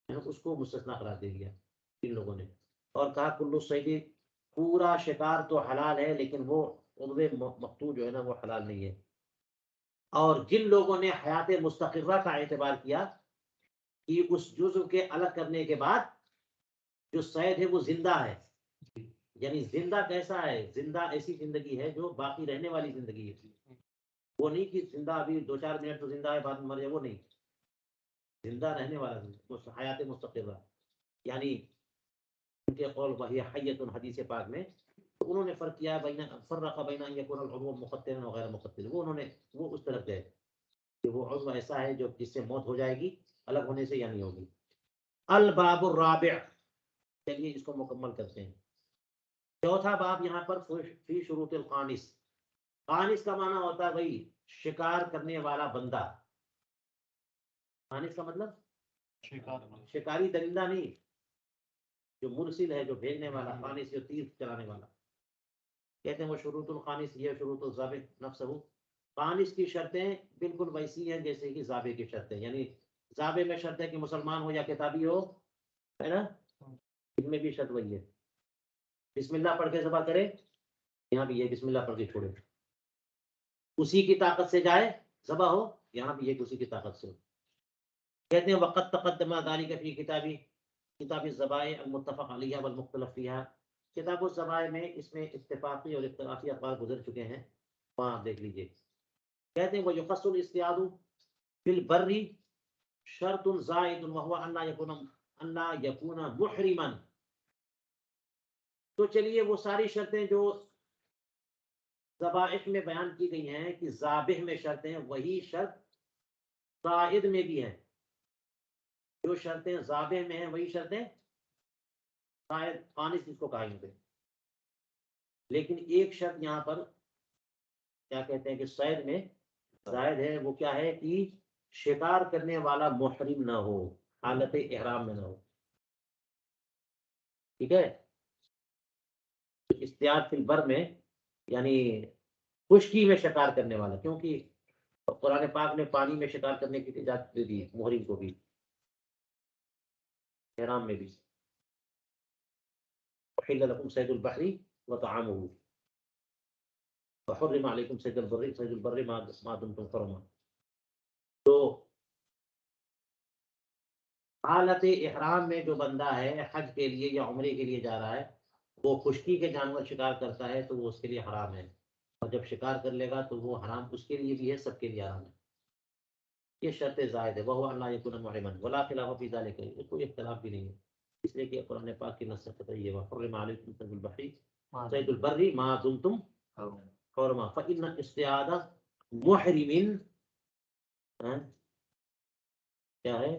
اس کو مستثنیٰ قرار دے دیا ان لوگوں نے، اور کہا کل صید، پورا شکار تو حلال ہے لیکن وہ عضو مقطوع جو ہے نا وہ حلال نہیں ہے. اور جن لوگوں نے حیات مستقرہ کا اعتبار کیا کہ اس جزو کے الگ کرنے کے بعد جو صید ہے وہ زندہ ہے، یعنی زندہ کیسا ہے، زندہ ایسی زندگی ہے جو باقی رہنے والی زندگی ہے، وہ نہیں کہ زندہ ابھی 2-4 منٹ تو زندہ ہے بعد میں مر جائے، وہ نہیں، زندہ رہنے والا حیات مستقرہ. یعنی ان کے قول وہی حیۃ حدیث پاک میں تو انہوں نے فرق کیا فرق بین ان یکون العضو مقطعا وغیر مقطع، وہ اس طرف گئے کہ وہ عضو ایسا ہے جو جس سے موت ہو جائے گی الگ ہونے سے یا نہیں ہوگی. الباب الرابع، چلیے اس کو مکمل کرتے ہیں. چوتھا باب یہاں پر فی شروط القانص. قانص کا معنی ہوتا ہے بھائی شکار کرنے والا بندہ. قانص کا مطلب شکاری درندہ نہیں، جو مرسل ہے، جو بھیجنے والا. قانص جو تیر چلانے والا کہتے ہیں وہ شروط القانص، یہ شروط الضابط نفسہ. قانص کی شرطیں بالکل ویسی ہیں جیسے کہ ضابط کی شرطیں، یعنی ضابط میں شرط ہے کہ مسلمان ہو یا کتابی ہو، ہے نا، ان میں بھی شرط وہی ہے. بسم اللہ پڑھ کے ذبح کرے، یہاں بھی یہ بسم اللہ پڑھ کے چھوڑے. اسی کی طاقت سے جائے ذبح ہو، یہاں بھی یہ اسی کی طاقت سے ہو. کہتے ہیں وقت تقدم ذلك فی کتاب الذبائح المتفق علیہ والمختلف فیہا. کتاب الذبائح میں اس میں اتفاقی اور اختلافی اقوال گزر چکے ہیں، وہاں دیکھ لیجئے. کہتے ہیں وَيُخَصُّ الْاصْطِيَادُ فِي الْبَرِّ شرط زائد وهو ان لا يكون محرما. تو چلیے وہ ساری شرطیں جو ذبائح میں بیان کی گئی ہیں کہ ذابح میں شرطیں، وہی شرط صائد میں بھی ہیں. جو شرطیں ذابح میں ہیں وہی شرطیں صائد قانص جس کو کہیں گے. لیکن ایک شرط یہاں پر کیا کہتے ہیں کہ صید میں زائد ہے، وہ کیا ہے کہ شکار کرنے والا محرم نہ ہو، حالت احرام میں نہ ہو. ٹھیک ہے. اصطیاد فی البر میں یعنی خشکی میں شکار کرنے والا، کیونکہ قرآن پاک نے پانی میں شکار کرنے کی اجازت دے دی محرم کو بھی، احرام میں بھی. احل لکم صید البحر وطعامہ وحرم علیکم صید البر ما دمتم حرما. تو حالت احرام میں جو بندہ ہے حج کے لیے یا عمرے کے لیے جا رہا ہے، وہ خشکی کے جانور شکار کرتا ہے تو وہ اس کے لیے حرام ہے، اور جب شکار کر لے گا تو وہ حرام اس کے لیے بھی ہے، سب کے لیے حرام ہے. یہ شرط زائد ہے. وَهُوَ أَنْ لَا يَكُونَ مُحْرِمًا وَلَا خِلَافَ فِي ذَلِكَ. کوئی اختلاف بھی نہیں ہے، اس لیے کہ قرآن پاک کی نص قطعی ہے وَحُرِّمَ عَلَيْكُمْ صَيْدُ الْبَحْرِ صَيْدُ الْبَرِّ مَا دُمْتُمْ حُرُمًا فَإِنَّ اصْطِيَادَ مُحْرِمٍ کیا ہے؟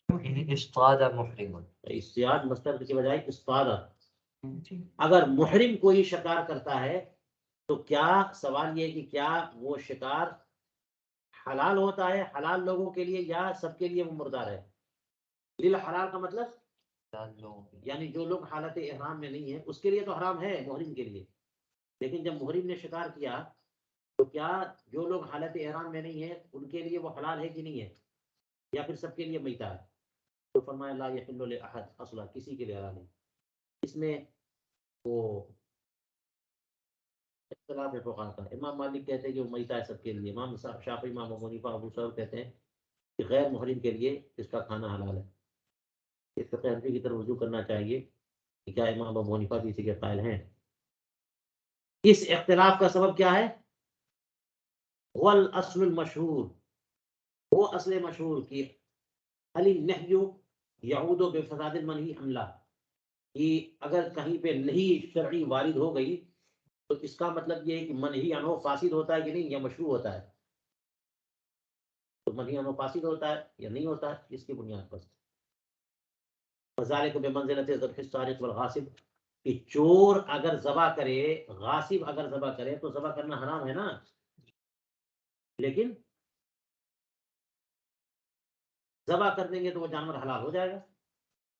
یعنی اصطاد محرم. اصطیاد مصدر کی بجائے اصطاد. جی اگر محرم کوئی شکار کرتا ہے تو کیا سوال یہ ہے کہ کیا وہ شکار حلال ہوتا ہے حلال لوگوں کے لیے یا سب کے لیے وہ مردار ہے؟ حلال کا مطلب یعنی جو لوگ حالت احرام میں نہیں ہے اس کے لیے تو حرام ہے محرم کے لیے، لیکن جب محرم نے شکار کیا تو کیا جو لوگ حالت احرام میں نہیں ہے ان کے لیے وہ حلال ہے کہ نہیں ہے، یا پھر سب کے لیے میتہ ہے؟ تو فرمایا لا یحل لاحد اصلا، کسی کے لیے حلال نہیں. اس میں وہ اختلاف ہے فقہا کا. امام مالک کہتے ہیں کہ وہ میتہ ہے سب کے لیے، امام شافعی، امام ابو حنیفہ، ابو ثور کہتے ہیں کہ غیر محرم کے لیے اس کا کھانا حلال ہے. اس فقہ حنفی کی طرف رجوع کرنا چاہیے کہ کیا امام ابو حنیفہ بھی اسی کے قائل ہیں. اس اختلاف کا سبب کیا ہے؟ والاصل المشہور، وہ اصل مشہور کی علی النہی یعود بفساد المنہی حملہ، کہ اگر کہیں پہ نہیں شرعی وارد ہو گئی تو اس کا مطلب یہ ہے کہ منہی عنہ فاسد ہوتا ہے کہ نہیں، یا مشروع ہوتا ہے. تو منہی عنہ فاسد ہوتا ہے یا نہیں ہوتا ہے، اس کی بنیاد پر فذالک بمنزلۃ ذبح السارق والغاصب، کہ چور اگر ذبح کرے، غاصب اگر ذبح کرے تو ذبح کرنا حرام ہے نا، لیکن ذبح کر دیں گے تو وہ جانور حلال ہو جائے گا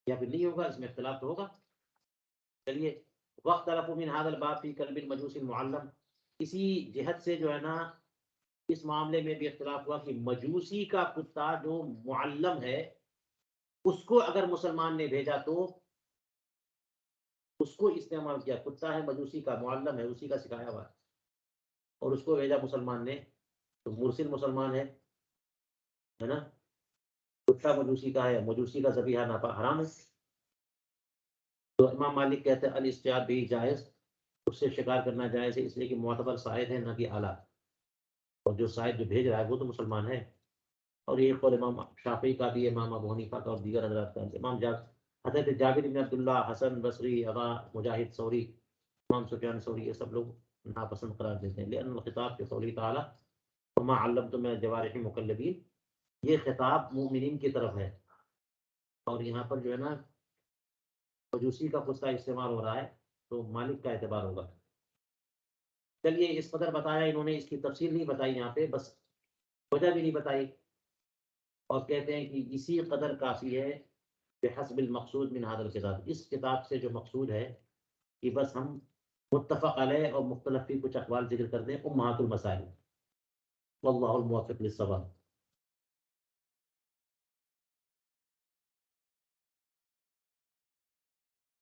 یا پھر نہیں ہوگا، اس میں اختلاف تو ہوگا. چلیے واختلفوا من هذا الباب في كلب المجوس المعلم، اسی جہت سے جو ہے نا اس معاملے میں بھی اختلاف ہوا کہ مجوسی کا کتا جو معلم ہے اس کو اگر مسلمان نے بھیجا تو اس کو استعمال کیا، کتا ہے مجوسی کا، معلم ہے، اسی کا سکھایا ہوا ہے، اور اس کو بھیجا مسلمان نے تو مرسل مسلمان ہے نا، کتا مجوسی کا ہے، مجوسی کا ذبیحہ ناپا حرام ہے. تو امام مالک کہتے ہیں الاصطیاد بھی جائز، اس سے شکار کرنا جائز ہے، اس لیے کہ معتبر صائد ہے نہ کہ اعلیٰ، اور جو صائد جو بھیج رہا ہے وہ تو مسلمان ہے. اور یہ قول امام شافعی کا بھی، امام ابو حنیفہ کا اور دیگر حضرات کا. امام حضرت جابر بن عبداللہ، حسن بصری، ابا مجاہد ثوری، امام سفیان ثوری، یہ سب لوگ ناپسند قرار دیتے ہیں. لأن الخطاب کے قولی تعالی وما علمتم من الجوارح مکلبین، یہ خطاب مومنین کی طرف ہے، اور یہاں پر جو ہے نا مجوسی کا کتا استعمال ہو رہا ہے تو مالک کا اعتبار ہوگا. چلیے اس قدر بتایا انہوں نے، اس کی تفصیل نہیں بتائی یہاں پہ، بس وجہ بھی نہیں بتائی، اور کہتے ہیں کہ اسی قدر کافی ہے بحسب المقصود من هذا الکتاب، اس کتاب سے جو مقصود ہے کہ بس ہم متفق علیہ اور مختلف فی کچھ اقوال ذکر کر دیں، امہات المسائل. واللہ الموفق للصواب.